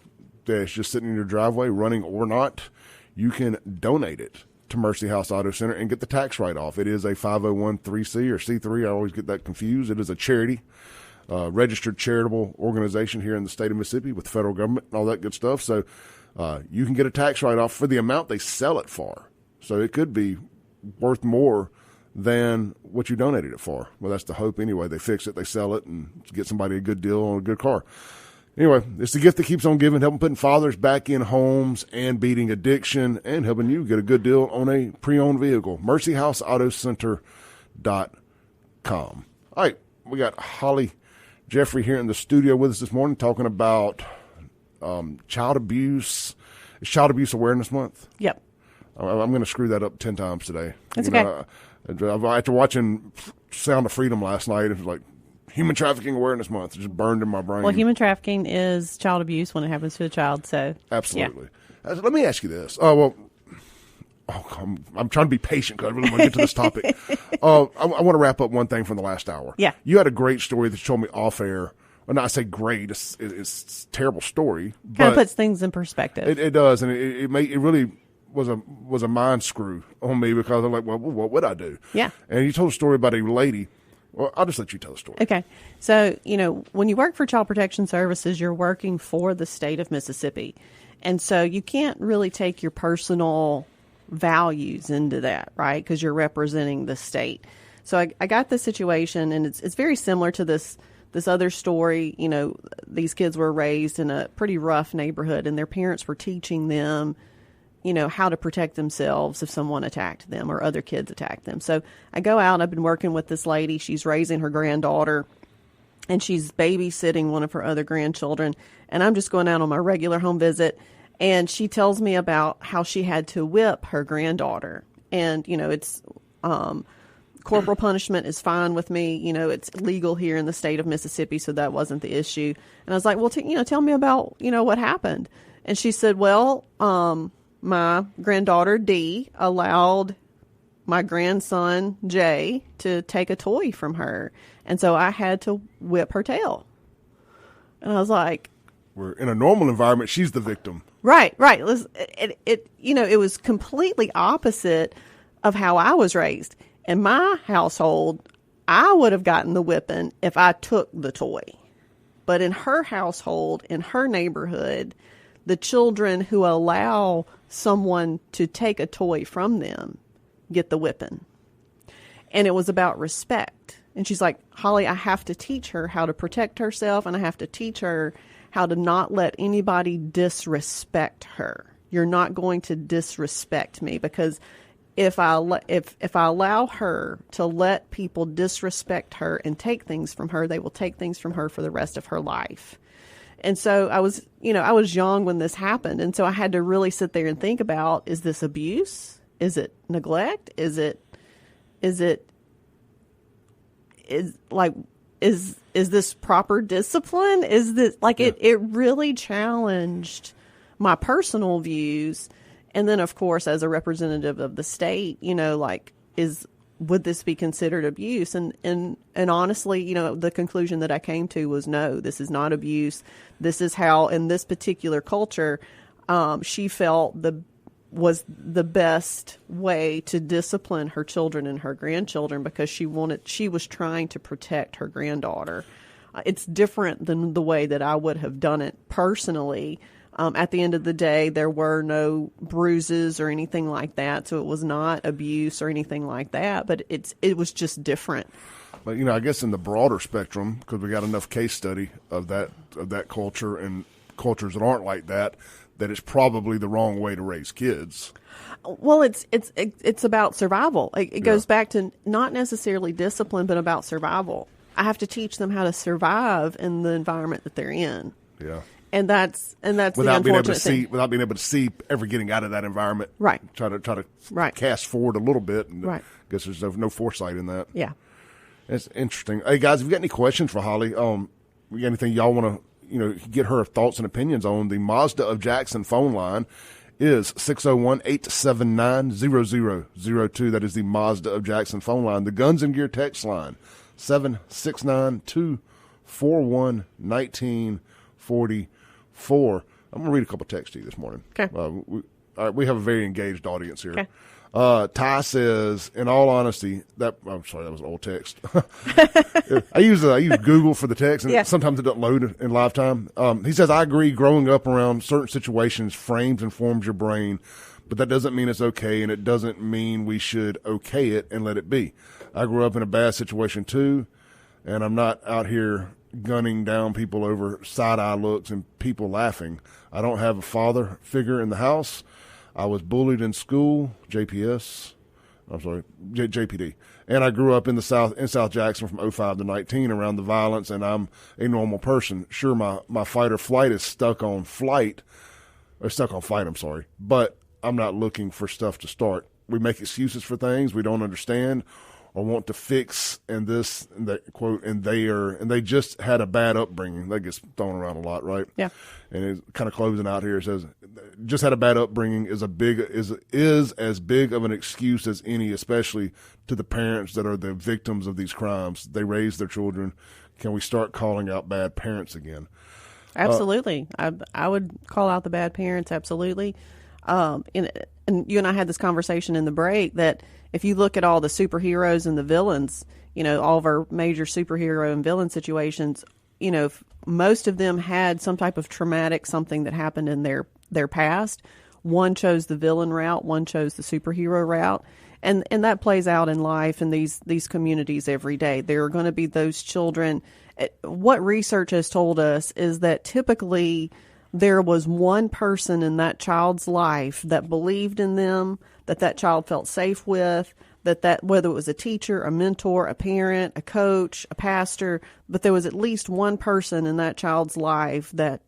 that's just sitting in your driveway, running or not, you can donate it to Mercy House Auto Center and get the tax write-off. It is a 501(c) or C3. I always get that confused. It is a charity, registered charitable organization here in the state of Mississippi with the federal government and all that good stuff. So you can get a tax write-off for the amount they sell it for. So it could be worth more than what you donated it for. Well, that's the hope anyway. They fix it, they sell it, and get somebody a good deal on a good car. Anyway, it's the gift that keeps on giving, helping putting fathers back in homes and beating addiction, and helping you get a good deal on a pre-owned vehicle. MercyHouseAutoCenter.com. All right, we got Hollie Jeffery here in the studio with us this morning talking about child abuse. It's Child Abuse Awareness Month. Yep. I'm going to screw that up 10 times today. That's okay. After watching Sound of Freedom last night, it was like Human Trafficking Awareness Month. It just burned in my brain. Well, human trafficking is child abuse when it happens to a child. So absolutely. Yeah. Let me ask you this. I'm trying to be patient because I really want to get to this topic. I want to wrap up one thing from the last hour. Yeah. You had a great story that you told me off air. Well, not I say great. It's a terrible story. Kind of puts things in perspective. It does, and it really was a mind screw on me because I'm like, well, what would I do? Yeah. And you told a story about a lady. Well, I'll just let you tell the story. Okay. So, when you work for Child Protection Services, you're working for the state of Mississippi. And so you can't really take your personal values into that, right? Because you're representing the state. So I got this situation, and it's very similar to this other story. These kids were raised in a pretty rough neighborhood, and their parents were teaching them how to protect themselves if someone attacked them or other kids attacked them. So I go out, I've been working with this lady. She's raising her granddaughter, and she's babysitting one of her other grandchildren. And I'm just going out on my regular home visit, and she tells me about how she had to whip her granddaughter. And, it's corporal punishment is fine with me. It's legal here in the state of Mississippi, so that wasn't the issue. And I was like, well, tell me about, what happened. And she said, well, my granddaughter, Dee, allowed my grandson, Jay, to take a toy from her. And so I had to whip her tail. And I was like... We're in a normal environment, she's the victim. Right. It was completely opposite of how I was raised. In my household, I would have gotten the whipping if I took the toy. But in her household, in her neighborhood, the children who allow someone to take a toy from them get the whipping. And it was about respect. And she's like, Holly, I have to teach her how to protect herself, and I have to teach her how to not let anybody disrespect her. You're not going to disrespect me, because if I allow her to let people disrespect her and take things from her, they will take things from her for the rest of her life. And so I was young when this happened. And so I had to really sit there and think about, is this abuse? Is it neglect? Is this proper discipline? Is this it really challenged my personal views. And then, of course, as a representative of the state, would this be considered abuse? And honestly, the conclusion that I came to was no, this is not abuse. This is how, in this particular culture, she felt was the best way to discipline her children and her grandchildren, because she was trying to protect her granddaughter. It's different than the way that I would have done it personally. At the end of the day, there were no bruises or anything like that, so it was not abuse or anything like that. But it was just different. But I guess in the broader spectrum, because we got enough case study of that culture and cultures that aren't like that it's probably the wrong way to raise kids. Well, it's about survival. It goes back to not necessarily discipline, but about survival. I have to teach them how to survive in the environment that they're in. Yeah. And that's without the unfortunate thing. Without being able to see ever getting out of that environment. Right. Try to cast forward a little bit. And right. I guess there's no foresight in that. Yeah. It's interesting. Hey guys, if you got any questions for Holly, you got anything y'all want to get her thoughts and opinions on, the Mazda of Jackson phone line is 601-879-0002. That is the Mazda of Jackson phone line. The Guns and Gear text line, 769-241-1944. I'm going to read a couple texts to you this morning. Okay. We have a very engaged audience here. Okay. Ty says, in all honesty, I'm sorry, that was an old text. I use Google for the text, and sometimes it doesn't load in live time. He says, I agree, growing up around certain situations frames and forms your brain, but that doesn't mean it's okay, and it doesn't mean we should okay it and let it be. I grew up in a bad situation too, and I'm not out here gunning down people over side-eye looks and people laughing. I don't have a father figure in the house. I was bullied in school, JPD, and I grew up in South Jackson from 05 to 19 around the violence, and I'm a normal person. Sure, my fight or flight is stuck on fight, but I'm not looking for stuff to start. We make excuses for things we don't understand or want to fix, and this, and that, quote, and they just had a bad upbringing. That gets thrown around a lot, right? Yeah. And it's kind of closing out here. It says, just had a bad upbringing is as big of an excuse as any, especially to the parents that are the victims of these crimes. They raise their children. Can we start calling out bad parents again? Absolutely. I would call out the bad parents. Absolutely. And you and I had this conversation in the break that if you look at all the superheroes and the villains, all of our major superhero and villain situations, most of them had some type of traumatic something that happened in their past. One chose the villain route, one chose the superhero route. And that plays out in life in these communities every day. There are going to be those children. What research has told us is that typically there was one person in that child's life that believed in them, that child felt safe with, that whether it was a teacher, a mentor, a parent, a coach, a pastor, but there was at least one person in that child's life that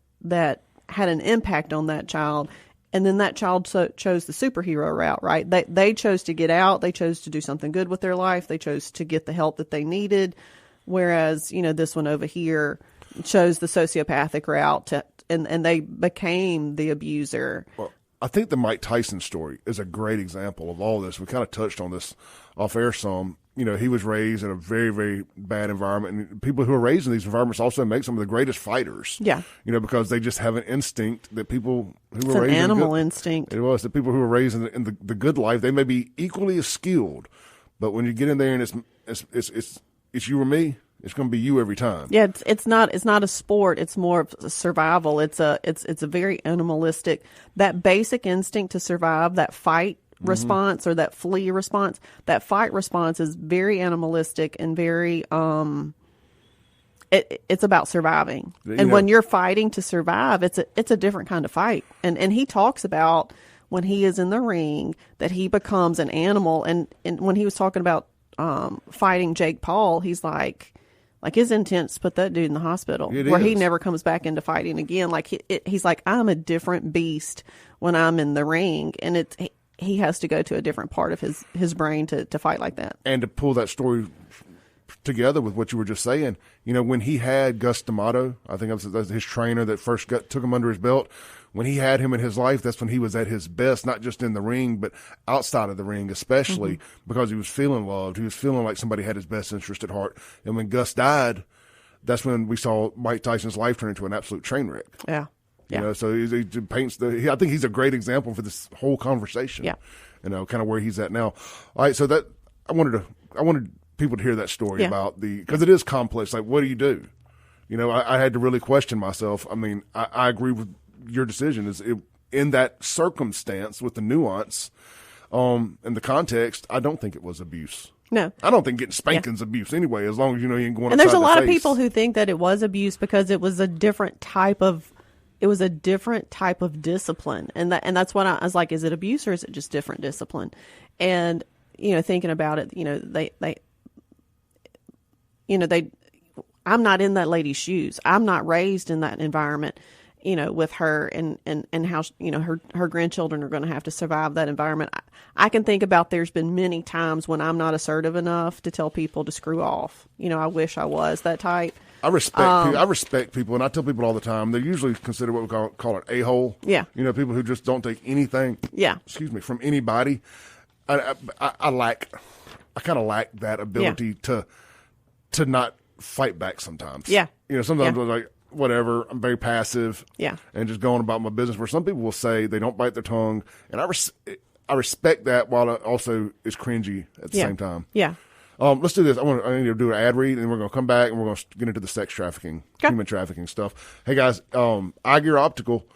had an impact on that child. And then that child chose the superhero route, right? They chose to get out. They chose to do something good with their life. They chose to get the help that they needed. Whereas, this one over here chose the sociopathic route and they became the abuser. Well, I think the Mike Tyson story is a great example of all this. We kind of touched on this off air some. He was raised in a very, very bad environment. And people who are raised in these environments also make some of the greatest fighters. Yeah. Because they just have an instinct that people who it's were raised an animal in instinct. It was. The people who were raised in the good life, they may be equally as skilled. But when you get in there and it's you or me. It's going to be you every time. Yeah, it's not a sport. It's more of a survival. It's a very animalistic. That basic instinct to survive, that fight response or that flee response, that fight response is very animalistic and very it's about surviving. And when you're fighting to survive, it's a different kind of fight. And he talks about when he is in the ring that he becomes an animal. And when he was talking about fighting Jake Paul, he's like his intent's to put that dude in the hospital where he never comes back into fighting again. Like he's like, I'm a different beast when I'm in the ring, and he has to go to a different part of his brain to fight like that. And to pull that story together with what you were just saying, when he had Gus D'Amato, I think that's his trainer that first took him under his belt. When he had him in his life, that's when he was at his best, not just in the ring, but outside of the ring, especially because he was feeling loved. He was feeling like somebody had his best interest at heart. And when Gus died, that's when we saw Mike Tyson's life turn into an absolute train wreck. Yeah. Yeah. So he paints I think he's a great example for this whole conversation. Yeah. Kind of where he's at now. All right. So that I wanted people to hear that story about because it is complex. Like, what do you do? I had to really question myself. I mean, I agree with your decision. In that circumstance with the nuance, and the context, I don't think it was abuse. No. I don't think getting spanking's abuse anyway, as long as you ain't going. And there's a lot of people who think that it was abuse because it was a different type of discipline. And that's what I was like, is it abuse or is it just different discipline? And, thinking about it, I'm not in that lady's shoes. I'm not raised in that environment, with her and how, her grandchildren are going to have to survive that environment. I can think about there's been many times when I'm not assertive enough to tell people to screw off. I wish I was that type. I respect people, and I tell people all the time, they're usually considered what we call an a-hole. Yeah. People who just don't take anything. Yeah. From anybody. I kind of lack that ability to not fight back sometimes. Yeah. Sometimes I'm like, whatever, I'm very passive. Yeah. And just going about my business, where some people will say they don't bite their tongue. And I respect that, while it also is cringy at the same time. Yeah. Let's do this. I need to do an ad read, and we're going to come back, and we're going to get into the sex trafficking, human trafficking stuff. Hey, guys, Eye Gear Optical,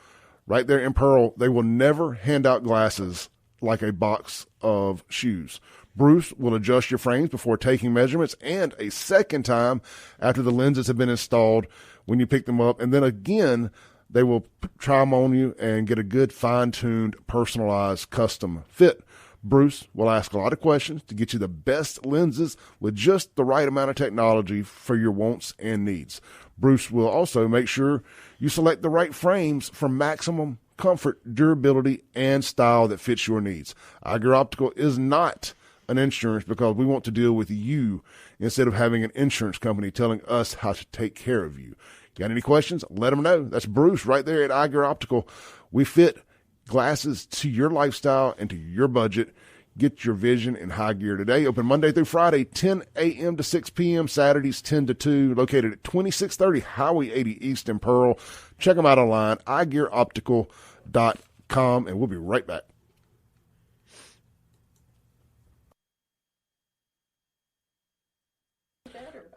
right there in Pearl, they will never hand out glasses like a box of shoes. Bruce will adjust your frames before taking measurements, and a second time after the lenses have been installed when you pick them up. And then again, they will try them on you and get a good, fine-tuned, personalized, custom fit. Bruce will ask a lot of questions to get you the best lenses with just the right amount of technology for your wants and needs. Bruce will also make sure you select the right frames for maximum comfort, durability, and style that fits your needs. Eye Gear Optical is not an insurance, because we want to deal with you instead of having an insurance company telling us how to take care of you. Got any questions? Let them know. That's Bruce right there at Eye Gear Optical. We fit glasses to your lifestyle and to your budget. Get your vision in high gear today. Open Monday through Friday, 10 a.m. to 6 p.m., Saturdays 10 to 2, located at 2630 Highway 80 East in Pearl. Check them out online, eyegearoptical.com, and we'll be right back.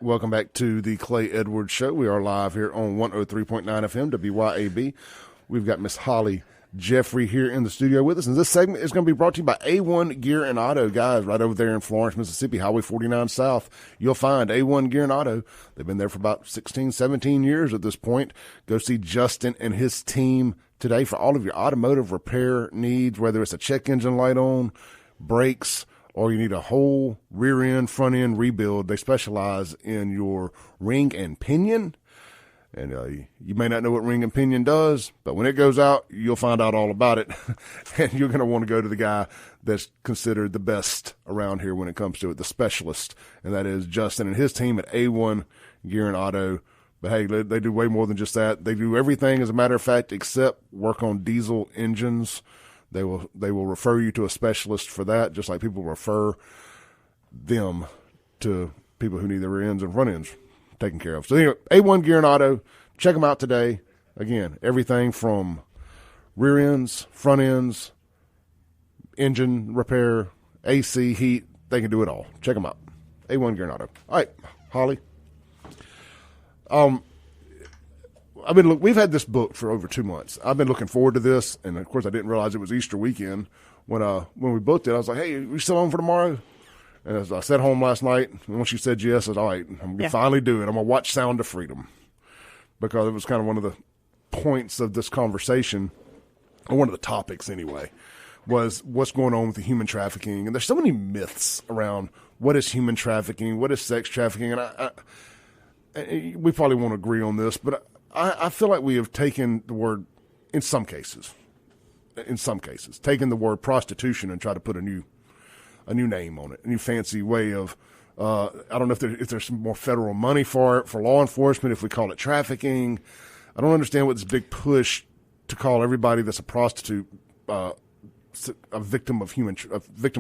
Welcome back to the Clay Edwards Show. We are live here on 103.9 FM WYAB. We've got Miss Hollie Jeffery here in the studio with us, and this segment is going to be brought to you by A1 Gear and Auto. Guys, right over there in Florence, Mississippi, Highway 49 South, you'll find A1 Gear and Auto. They've been there for about 16, 17 years at this point. Go see Justin and his team today for all of your automotive repair needs, whether it's a check engine light on, brakes, or you need a whole rear end, front end rebuild. They specialize in your ring and pinion. And you may not know what ring and pinion does, but when it goes out, you'll find out all about it. And you're going to want to go to the guy that's considered the best around here when it comes to it, the specialist. And that is Justin and his team at A1 Gear and Auto. But hey, they do way more than just that. They do everything, as a matter of fact, except work on diesel engines. They will refer you to a specialist for that, just like people refer them to people who need their rear ends and front ends taken care of. So anyway, A1 Gear and Auto, check them out today. Again, everything from rear ends, front ends, engine repair, AC, heat, they can do it all. Check them out. A1 Gear and Auto. All right, Holly. We've had this book for over 2 months. I've been looking forward to this, and of course I didn't realize it was Easter weekend when we booked it. I was like, "Hey, we still on for tomorrow?" And as I sat home last night, and when she said yes, I said, "All right, I'm gonna finally do it. I'm gonna watch Sound of Freedom," because it was kind of one of the points of this conversation, or one of the topics anyway, was what's going on with the human trafficking. And there's so many myths around what is human trafficking, what is sex trafficking, and we probably won't agree on this, but I feel like we have taken the word, in some cases, taken the word prostitution and tried to put a new name on it, a new fancy way of, I don't know if there's some more federal money for it, for law enforcement, if we call it trafficking. I don't understand what this big push to call everybody that's a prostitute a victim of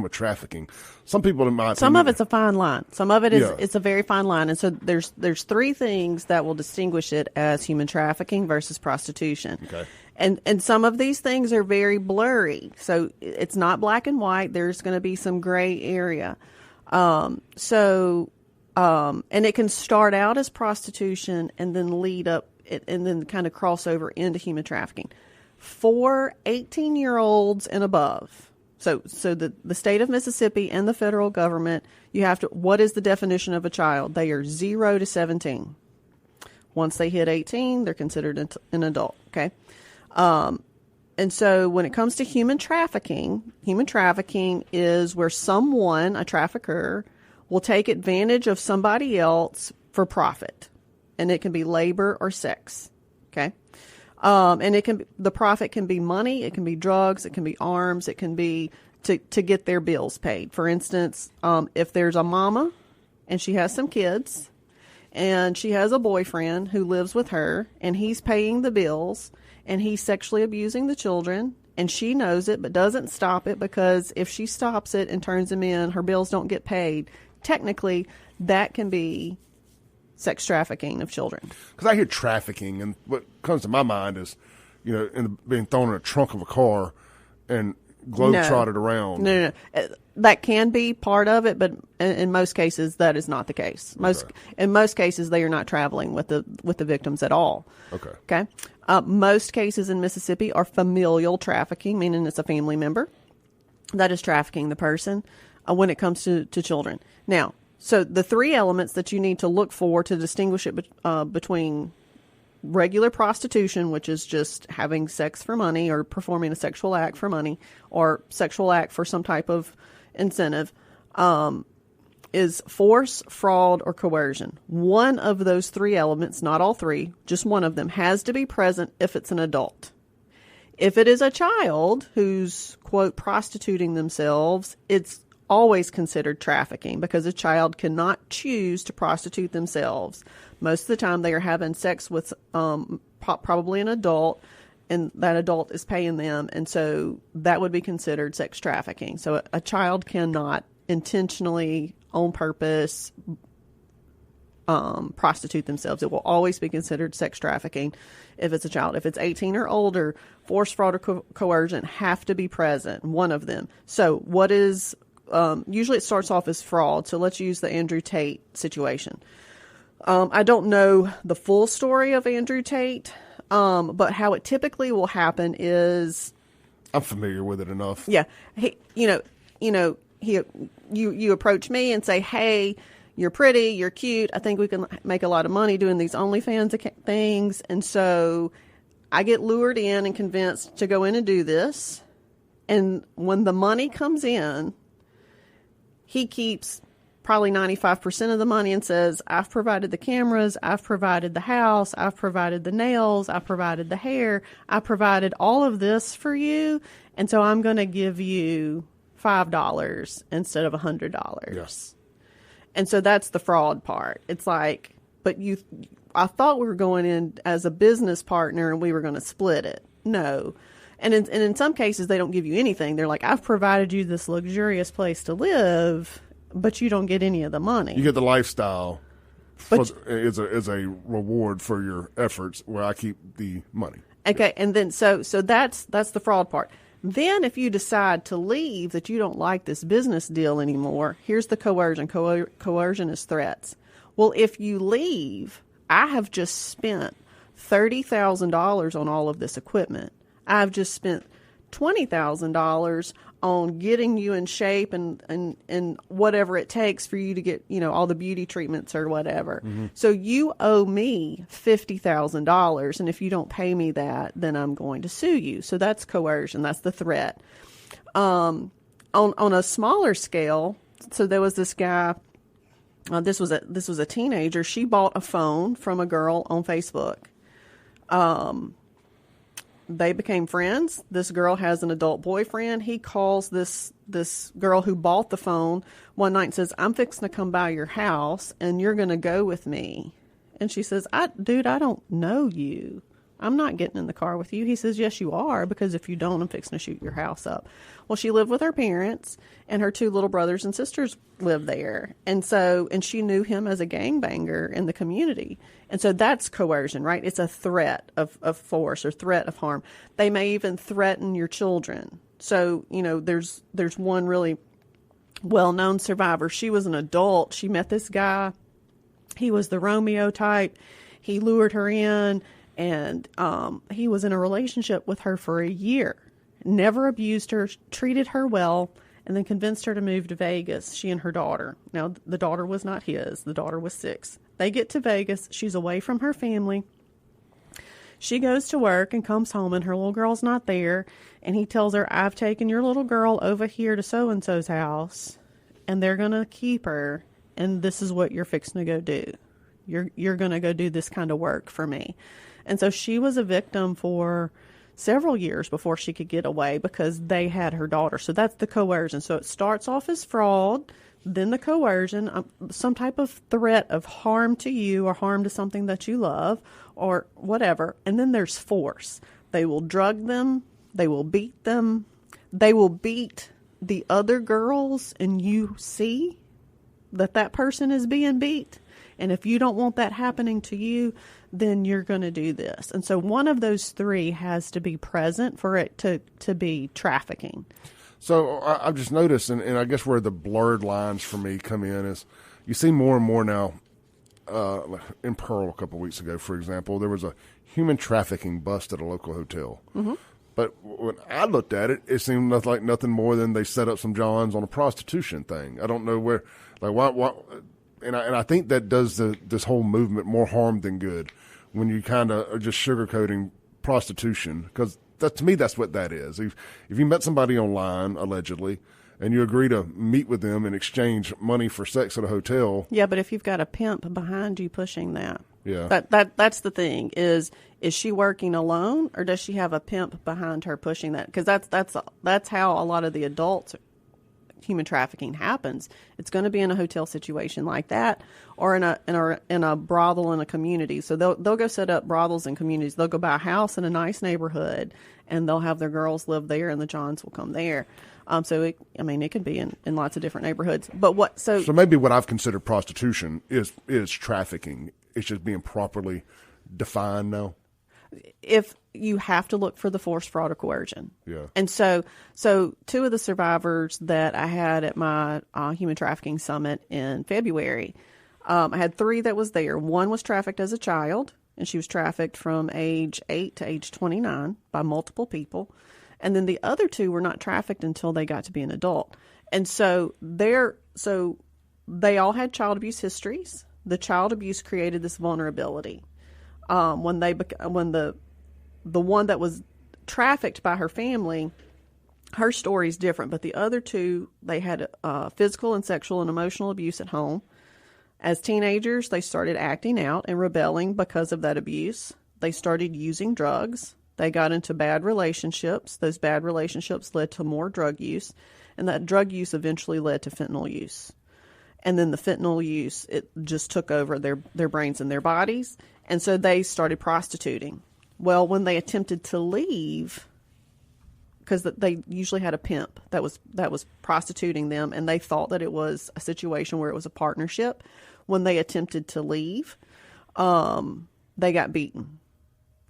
trafficking. Some people, in my opinion, some of it's a fine line. Some of it is it's a very fine line. And so there's 3 things that will distinguish it as human trafficking versus prostitution. Okay. And some of these things are very blurry. So it's not black and white. There's going to be some gray area. And it can start out as prostitution and then lead up and then kind of cross over into human trafficking. For 18-year-olds and above, so the state of Mississippi and the federal government, what is the definition of a child? They are 0 to 17. Once they hit 18, they're considered an adult, okay? And so when it comes to human trafficking is where someone, a trafficker, will take advantage of somebody else for profit. And it can be labor or sex, okay? And the profit can be money, it can be drugs, it can be arms, it can be to get their bills paid. For instance, if there's a mama and she has some kids and she has a boyfriend who lives with her and he's paying the bills and he's sexually abusing the children and she knows it but doesn't stop it, because if she stops it and turns him in, her bills don't get paid. Technically, that can be sex trafficking of children. Because I hear trafficking, and what comes to my mind is, being thrown in the trunk of a car and globe-trotted around. No. That can be part of it, but in most cases, that is not the case. In most cases, they are not traveling with the victims at all. Okay. Most cases in Mississippi are familial trafficking, meaning it's a family member that is trafficking the person when it comes to children. Now, so the 3 elements that you need to look for to distinguish it between regular prostitution, which is just having sex for money or performing a sexual act for money, or sexual act for some type of incentive, is force, fraud, or coercion. One of those 3 elements, not all 3, just one of them, has to be present if it's an adult. If it is a child who's, quote, prostituting themselves, it's always considered trafficking, because a child cannot choose to prostitute themselves. Most of the time they are having sex with probably an adult, and that adult is paying them, and so that would be considered sex trafficking. So a child cannot intentionally, on purpose, prostitute themselves. It will always be considered sex trafficking if it's a child. If it's 18 or older, force, fraud, or coercion have to be present, one of them. So what is usually it starts off as fraud. So let's use the Andrew Tate situation. I don't know the full story of Andrew Tate, but how it typically will happen is, I'm familiar with it enough. Yeah, you approach me and say, "Hey, you're pretty, you're cute. I think we can make a lot of money doing these OnlyFans things," and so I get lured in and convinced to go in and do this. And when the money comes in, he keeps probably 95% of the money and says, "I've provided the cameras, I've provided the house, I've provided the nails, I've provided the hair, I provided all of this for you, and so I'm going to give you $5 instead of $100. Yes. And so that's the fraud part. It's like, but I thought we were going in as a business partner and we were going to split it. No. And in some cases, they don't give you anything. They're like, "I've provided you this luxurious place to live, but you don't get any of the money." You get the lifestyle as a reward for your efforts, where I keep the money. Okay, and then so that's the fraud part. Then if you decide to leave, that you don't like this business deal anymore, here's the coercion. Coercion is threats. Well, if you leave, I have just spent $30,000 on all of this equipment. I've just spent $20,000 on getting you in shape and whatever it takes for you to get, all the beauty treatments or whatever. Mm-hmm. So you owe me $50,000. And if you don't pay me that, then I'm going to sue you. So that's coercion. That's the threat. On a smaller scale, so there was this guy, this was a teenager. She bought a phone from a girl on Facebook. They became friends. This girl has an adult boyfriend. He calls this girl who bought the phone one night and says, I'm fixing to come by your house and you're going to go with me. And she says, dude, I don't know you. I'm not getting in the car with you. He says, yes, you are, because if you don't, I'm fixing to shoot your house up. Well, she lived with her parents, and her two little brothers and sisters lived there. And she knew him as a gangbanger in the community. And so that's coercion, right? It's a threat of force or threat of harm. They may even threaten your children. So, there's one really well-known survivor. She was an adult. She met this guy. He was the Romeo type. He lured her in. And he was in a relationship with her for a year, never abused her, treated her well, and then convinced her to move to Vegas, she and her daughter. Now, the daughter was not his. The daughter was 6. They get to Vegas. She's away from her family. She goes to work and comes home, and her little girl's not there. And he tells her, I've taken your little girl over here to so-and-so's house, and they're going to keep her, and this is what you're fixing to go do. You're going to go do this kind of work for me. And so she was a victim for several years before she could get away because they had her daughter. So that's the coercion. So it starts off as fraud, then the coercion, some type of threat of harm to you or harm to something that you love or whatever. And then there's force. They will drug them. They will beat them. They will beat the other girls, and you see that person is being beat. And if you don't want that happening to you, then you're going to do this. And so one of those three has to be present for it to be trafficking. So I've just noticed, and I guess where the blurred lines for me come in is you see more and more now. In Pearl a couple of weeks ago, for example, there was a human trafficking bust at a local hotel. Mm-hmm. But when I looked at it, it seemed like nothing more than they set up some Johns on a prostitution thing. I don't know where, why and I think that does this whole movement more harm than good when you kind of are just sugarcoating prostitution, because to me that's what that is. If you met somebody online allegedly and you agree to meet with them and exchange money for sex at a hotel, yeah, but if you've got a pimp behind you pushing that, yeah, that's the thing. Is she working alone, or does she have a pimp behind her pushing that? Because that's how a lot of the adults human trafficking happens. It's going to be in a hotel situation like that, or in a brothel in a community. So they'll go set up brothels in communities. They'll go buy a house in a nice neighborhood, and they'll have their girls live there, and the Johns will come there. So it could be in lots of different neighborhoods. But so maybe what I've considered prostitution is trafficking. It's just being properly defined now. If you have to look for the force, fraud, or coercion. Yeah. And so two of the survivors that I had at my human trafficking summit in February, I had 3 that was there. One was trafficked as a child, and she was trafficked from age 8 to age 29 by multiple people. And then the other 2 were not trafficked until they got to be an adult. And so they all had child abuse histories. The child abuse created this vulnerability. When the one that was trafficked by her family, her story is different, but the other 2, they had physical and sexual and emotional abuse at home. As teenagers, they started acting out and rebelling because of that abuse. They started using drugs. They got into bad relationships. Those bad relationships led to more drug use, and that drug use eventually led to fentanyl use. And then the fentanyl use, it just took over their brains and their bodies. And so they started prostituting. Well, when they attempted to leave, because they usually had a pimp that was prostituting them, and they thought that it was a situation where it was a partnership. When they attempted to leave, they got beaten.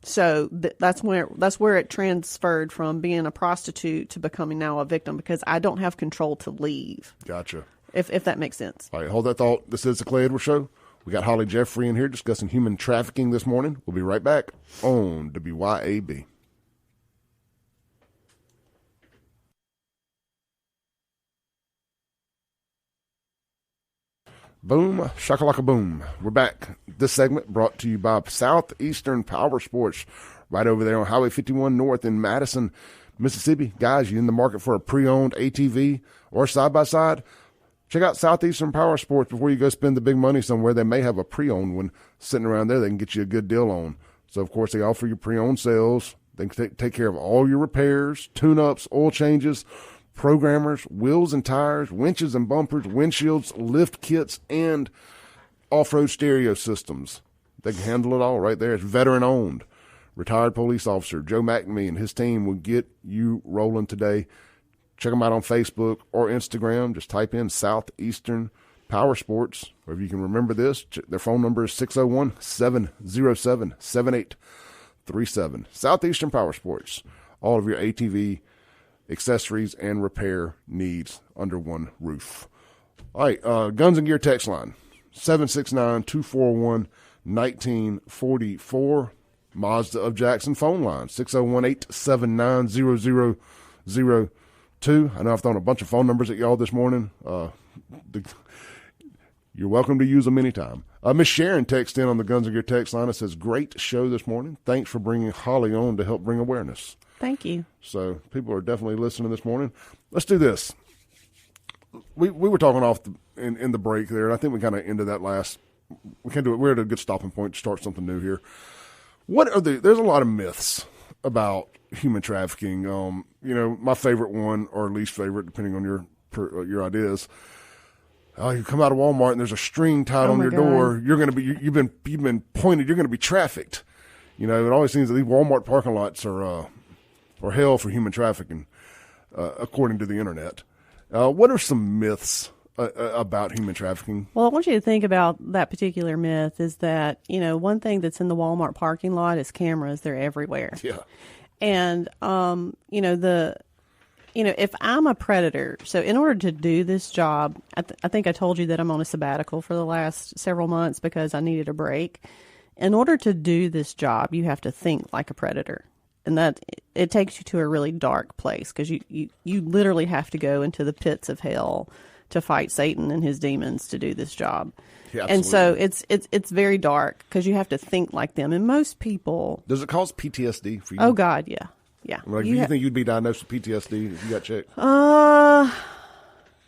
So that's where it transferred from being a prostitute to becoming now a victim, because I don't have control to leave. Gotcha. If that makes sense. All right, hold that thought. This is the Clay Edwards Show. We got Hollie Jeffery in here discussing human trafficking this morning. We'll be right back on WYAB. Boom, shakalaka boom. We're back. This segment brought to you by Southeastern Power Sports, right over there on Highway 51 North in Madison, Mississippi. Guys, you in the market for a pre-owned ATV or side-by-side? Check out Southeastern Power Sports before you go spend the big money somewhere. They may have a pre-owned one sitting around there they can get you a good deal on. So, of course, they offer you pre-owned sales. They can take care of all your repairs, tune-ups, oil changes, programmers, wheels and tires, winches and bumpers, windshields, lift kits, and off-road stereo systems. They can handle it all right there. It's veteran-owned. Retired police officer Joe McNamee and his team will get you rolling today. Check them out on Facebook or Instagram. Just type in Southeastern Power Sports, or if you can remember this, their phone number is 601-707-7837. Southeastern Power Sports. All of your ATV accessories and repair needs under one roof. All right, Guns and Gear text line, 769-241-1944. Mazda of Jackson phone line, 601-879-0002. I know I've thrown a bunch of phone numbers at y'all this morning. You're welcome to use them anytime. Miss Sharon texted in on the Guns and Gear text line. It says, great show this morning. Thanks for bringing Hollie on to help bring awareness. Thank you. So people are definitely listening this morning. Let's do this. We were talking off in the break there, and I think we kind of ended that last. We can do it. We're at a good stopping point to start something new here. There's a lot of myths about human trafficking. My favorite one, or least favorite, depending on your ideas. You come out of Walmart and there's a string tied on your door. You're going to be you've been pointed. You're going to be trafficked. It always seems that these Walmart parking lots are hell for human trafficking, according to the internet. What are some myths about human trafficking? Well, I want you to think about that particular myth is that, one thing that's in the Walmart parking lot is cameras. They're everywhere. Yeah. And, if I'm a predator, so in order to do this job, I think I told you that I'm on a sabbatical for the last several months because I needed a break. In order to do this job, you have to think like a predator. And that it takes you to a really dark place because you literally have to go into the pits of hell to fight Satan and his demons to do this job. Yeah, and so it's very dark because you have to think like them. And most people... Does it cause PTSD for you? Oh, God, yeah. Yeah. Like, you think you'd be diagnosed with PTSD if you got checked?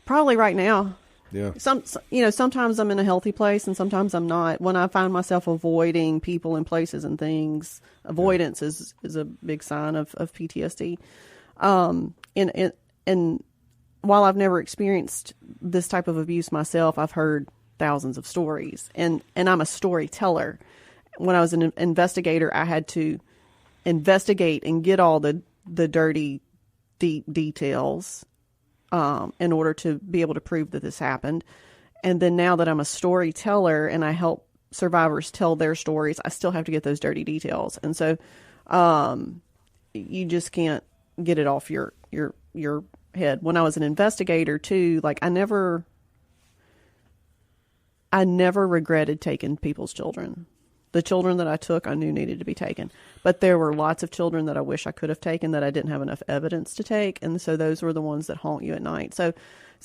Probably right now. Yeah. Sometimes I'm in a healthy place and sometimes I'm not. When I find myself avoiding people and places and things, avoidance is a big sign of PTSD. And while I've never experienced this type of abuse myself, I've heard thousands of stories, and I'm a storyteller. When I was an investigator, I had to investigate and get all the dirty, deep details in order to be able to prove that this happened. And then now that I'm a storyteller and I help survivors tell their stories, I still have to get those dirty details. And so you just can't get it off your head. When I was an investigator too, like I never regretted taking people's children. The children that I took, I knew needed to be taken. But there were lots of children that I wish I could have taken that I didn't have enough evidence to take. And so those were the ones that haunt you at night. So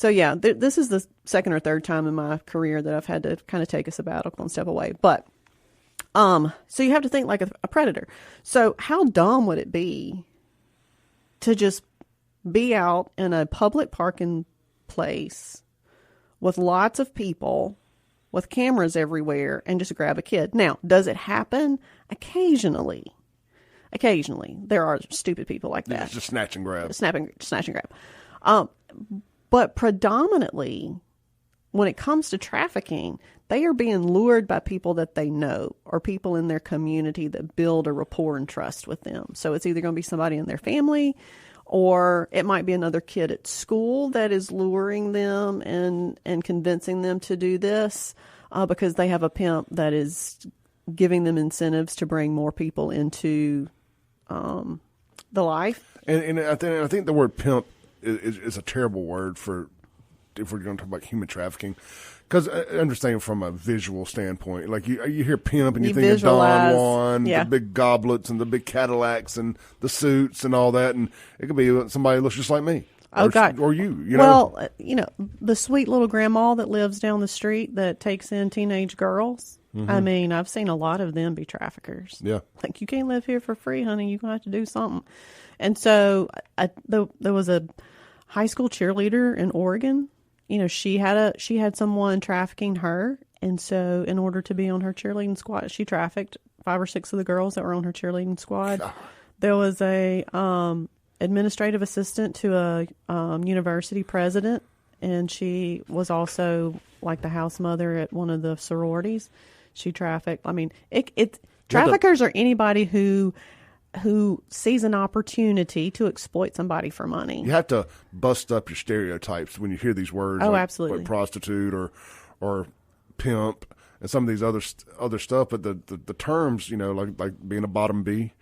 yeah, this is the second or third time in my career that I've had to kind of take a sabbatical and step away. But, so you have to think like a predator. So how dumb would it be to just be out in a public parking place with lots of people with cameras everywhere and just grab a kid? Now, does it happen? Occasionally. There are stupid people like that. It's just snatch and grab. Snatch and grab. But predominantly, when it comes to trafficking, they are being lured by people that they know or people in their community that build a rapport and trust with them. So it's either going to be somebody in their family, or it might be another kid at school that is luring them and convincing them to do this because they have a pimp that is giving them incentives to bring more people into the life. And I think the word pimp is a terrible word for if we're going to talk about human trafficking, Because I understand from a visual standpoint, like you hear pimp and you think visualize, of Don Juan, yeah. the big goblets and the big Cadillacs and the suits and all that, and it could be somebody who looks just like me. Oh, God. Or you know? Well, the sweet little grandma that lives down the street that takes in teenage girls. Mm-hmm. I mean, I've seen a lot of them be traffickers. Yeah. Like, you can't live here for free, honey. You're going to have to do something. And so there was a high school cheerleader in Oregon. She had someone trafficking her. And so in order to be on her cheerleading squad, she trafficked 5 or 6 of the girls that were on her cheerleading squad. God. There was a administrative assistant to a university president, and she was also like the house mother at one of the sororities. She trafficked. I mean, traffickers are anybody who sees an opportunity to exploit somebody for money. You have to bust up your stereotypes when you hear these words. Oh, like, absolutely. Like prostitute or pimp and some of these other stuff. But the terms, like being a bottom B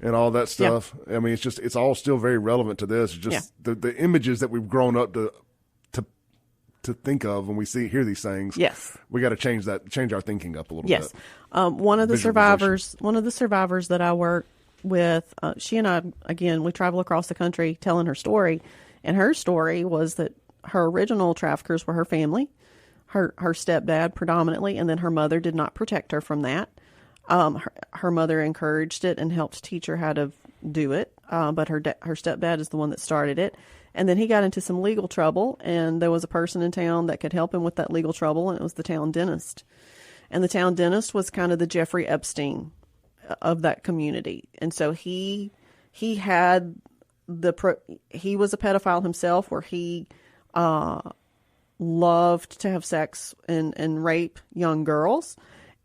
and all that stuff. Yeah. I mean, it's all still very relevant to this. It's just the images that we've grown up to think of when we hear these things. Yes, we got to change our thinking up a little bit. Yes, one of the survivors that I work with, she and I, again, we travel across the country telling her story, and her story was that her original traffickers were her family, her stepdad predominantly, and then her mother did not protect her from that. Her mother encouraged it and helped teach her how to do it, but her stepdad is the one that started it. And then he got into some legal trouble, and there was a person in town that could help him with that legal trouble, and it was the town dentist. And the town dentist was kind of the Jeffrey Epstein of that community. And so he had he was a pedophile himself, where he loved to have sex and rape young girls.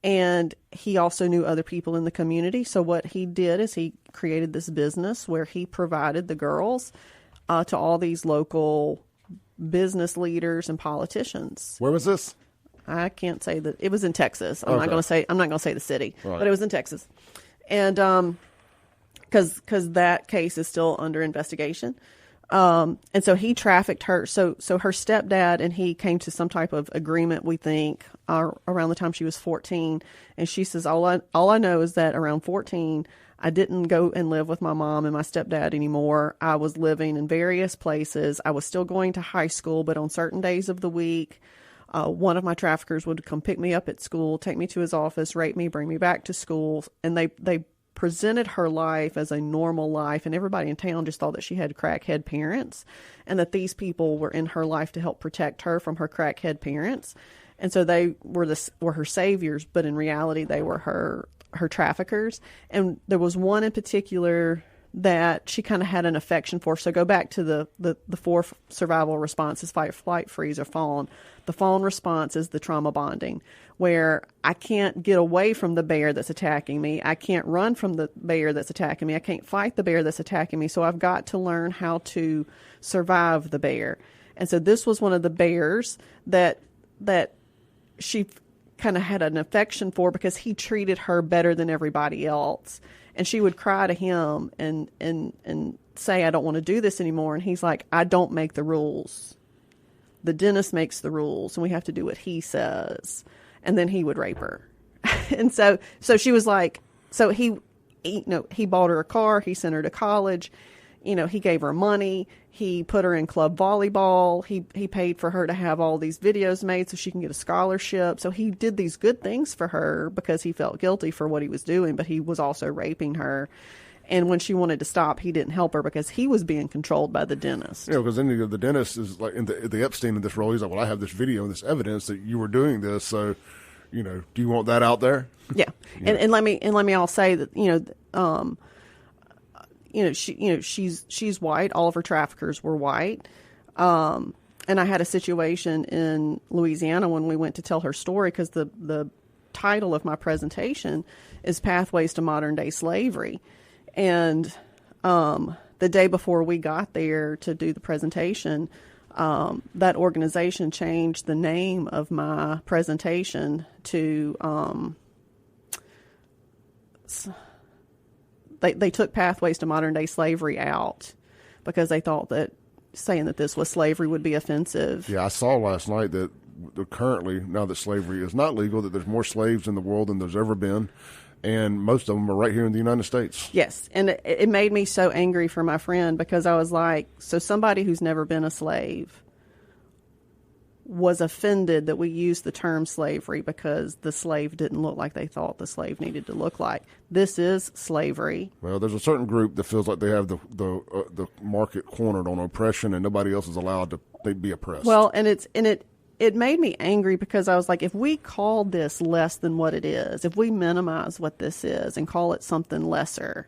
And he also knew other people in the community. So what he did is he created this business where he provided the girls to all these local business leaders and politicians. Where was this? I can't say that. It was in Texas. I'm Okay. not going to say the city, right. But it was in Texas. And because that case is still under investigation. And so he trafficked her. So her stepdad and he came to some type of agreement, we think, around the time she was 14. And she says, all I know is that around 14, I didn't go and live with my mom and my stepdad anymore. I was living in various places. I was still going to high school, but on certain days of the week, one of my traffickers would come pick me up at school, take me to his office, rape me, bring me back to school. And they presented her life as a normal life, and everybody in town just thought that she had crackhead parents, and that these people were in her life to help protect her from her crackhead parents. And so they were her saviors, but in reality they were her traffickers. And there was one in particular that she kind of had an affection for. So go back to the 4 survival responses: fight, flight, freeze, or fawn. The fawn response is the trauma bonding, where I can't get away from the bear that's attacking me. I can't run from the bear that's attacking me. I can't fight the bear that's attacking me. So I've got to learn how to survive the bear. And so this was one of the bears that she kind of had an affection for, because he treated her better than everybody else. And she would cry to him and say, I don't want to do this anymore. And he's like, I don't make the rules. The dentist makes the rules, and we have to do what he says. And then he would rape her. And so she was like, so he bought her a car. He sent her to college. He gave her money. He put her in club volleyball. He paid for her to have all these videos made so she can get a scholarship. So he did these good things for her because he felt guilty for what he was doing, but he was also raping her. And when she wanted to stop, he didn't help her because he was being controlled by the dentist. Because then the dentist is like in the Epstein in this role. He's like, well, I have this video and this evidence that you were doing this. So, do you want that out there? Yeah. And let me all say that, she's white. All of her traffickers were white. And I had a situation in Louisiana when we went to tell her story, because the title of my presentation is Pathways to Modern Day Slavery. And the day before we got there to do the presentation, that organization changed the name of my presentation to they took Pathways to Modern Day Slavery out, because they thought that saying that this was slavery would be offensive. Yeah, I saw last night that currently, now that slavery is not legal, that there's more slaves in the world than there's ever been. And most of them are right here in the United States. Yes, and it made me so angry for my friend because I was like, so somebody who's never been a slave was offended that we used the term slavery because the slave didn't look like they thought the slave needed to look like. This is slavery. Well, there's a certain group that feels like they have the market cornered on oppression, and nobody else is allowed to be oppressed. Well, and it made me angry because I was like, if we call this less than what it is, if we minimize what this is and call it something lesser,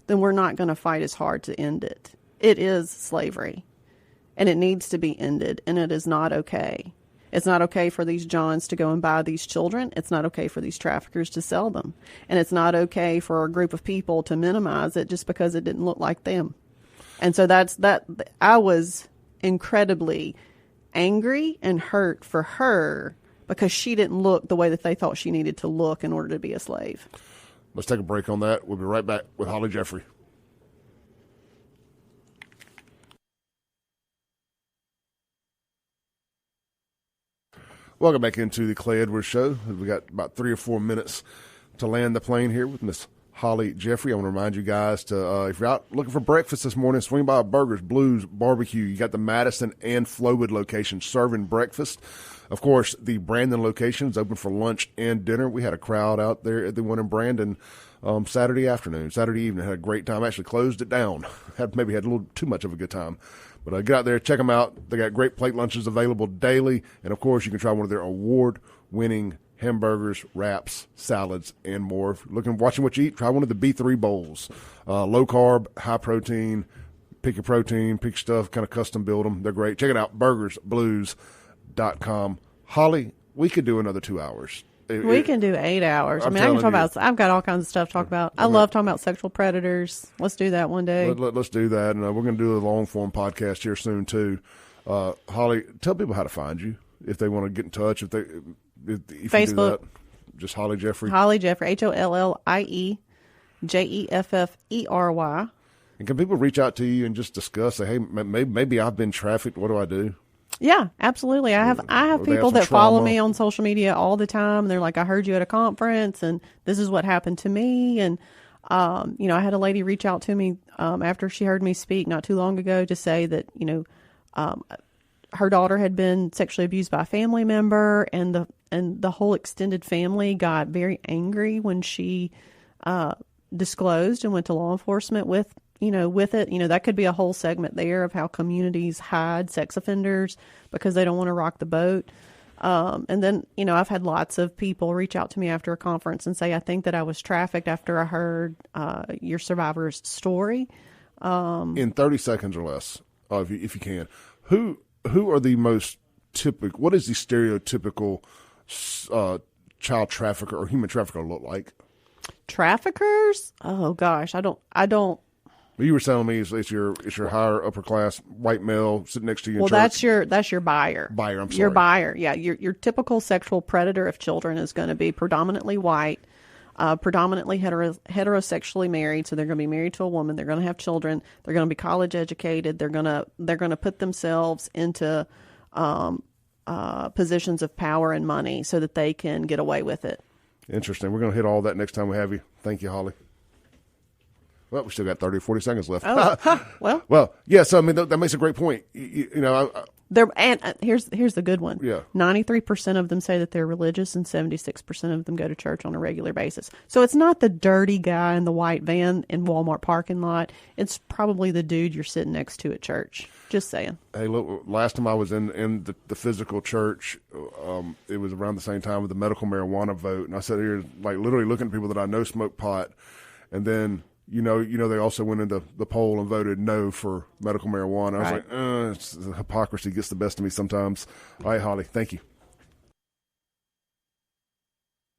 then we're not going to fight as hard to end it. It is slavery, and it needs to be ended, and it is not okay. It's not okay for these Johns to go and buy these children. It's not okay for these traffickers to sell them. And it's not okay for a group of people to minimize it just because it didn't look like them. And so I was incredibly angry and hurt for her because she didn't look the way that they thought she needed to look in order to be a slave. Let's take a break on that. We'll be right back with Hollie Jeffery. Welcome back into the Clay Edwards Show. We got about 3 or 4 minutes to land the plane here with Miss Hollie Jeffery. I want to remind you guys to, if you're out looking for breakfast this morning, swing by Burgers, Blues, Barbecue. You got the Madison and Flowood locations serving breakfast. Of course, the Brandon location is open for lunch and dinner. We had a crowd out there at the one in Brandon Saturday evening. Had a great time. Actually closed it down. Maybe had a little too much of a good time. But get out there, check them out. They got great plate lunches available daily. And, of course, you can try one of their award-winning hamburgers, wraps, salads, and more. If you're watching what you eat, try one of the B3 bowls. Low carb, high protein. Pick your protein, pick your stuff, kind of custom build them. They're great. Check it out, burgersblues.com. Hollie, we could do another 2 hours. We can do 8 hours. I can talk about, I've got all kinds of stuff to talk about. I love talking about sexual predators. Let's do that one day. Let's do that. And we're going to do a long form podcast here soon too. Hollie, tell people how to find you if they want to get in touch. If Facebook, you do that, just Hollie Jeffery. Hollie Jeffery, HOLLIE-JEFFERY. And can people reach out to you and just discuss? Say, hey, maybe I've been trafficked. What do I do? Yeah, absolutely. I have people that follow me on social media all the time. And they're like, I heard you at a conference and this is what happened to me. And, I had a lady reach out to me after she heard me speak not too long ago to say that, her daughter had been sexually abused by a family member and the whole extended family got very angry when she disclosed and went to law enforcement with it. That could be a whole segment there of how communities hide sex offenders because they don't want to rock the boat. And then, I've had lots of people reach out to me after a conference and say, I think that I was trafficked after I heard your survivor's story. In 30 seconds or less, if you can, who are the most typical, what is the stereotypical child trafficker or human trafficker look like? Traffickers? Oh gosh, I don't. You were telling me it's your higher upper class white male sitting next to you. Well, that's your buyer. Buyer, I'm sorry. Your buyer, yeah. Your typical sexual predator of children is going to be predominantly white, predominantly heterosexually married. So they're going to be married to a woman. They're going to have children. They're going to be college educated. They're going to put themselves into positions of power and money so that they can get away with it. Interesting. We're going to hit all that next time we have you. Thank you, Hollie. Well, we still got 30 or 40 seconds left. Oh, well, yeah. So I mean, that makes a great point. Here's the good one. Yeah. 93% of them say that they're religious, and 76% of them go to church on a regular basis. So it's not the dirty guy in the white van in Walmart parking lot. It's probably the dude you're sitting next to at church. Just saying. Hey, look. Last time I was in the physical church, it was around the same time with the medical marijuana vote, and I sat here like literally looking at people that I know smoke pot, and then. They also went into the poll and voted no for medical marijuana. I was like, the hypocrisy gets the best of me sometimes. All right, Hollie, thank you.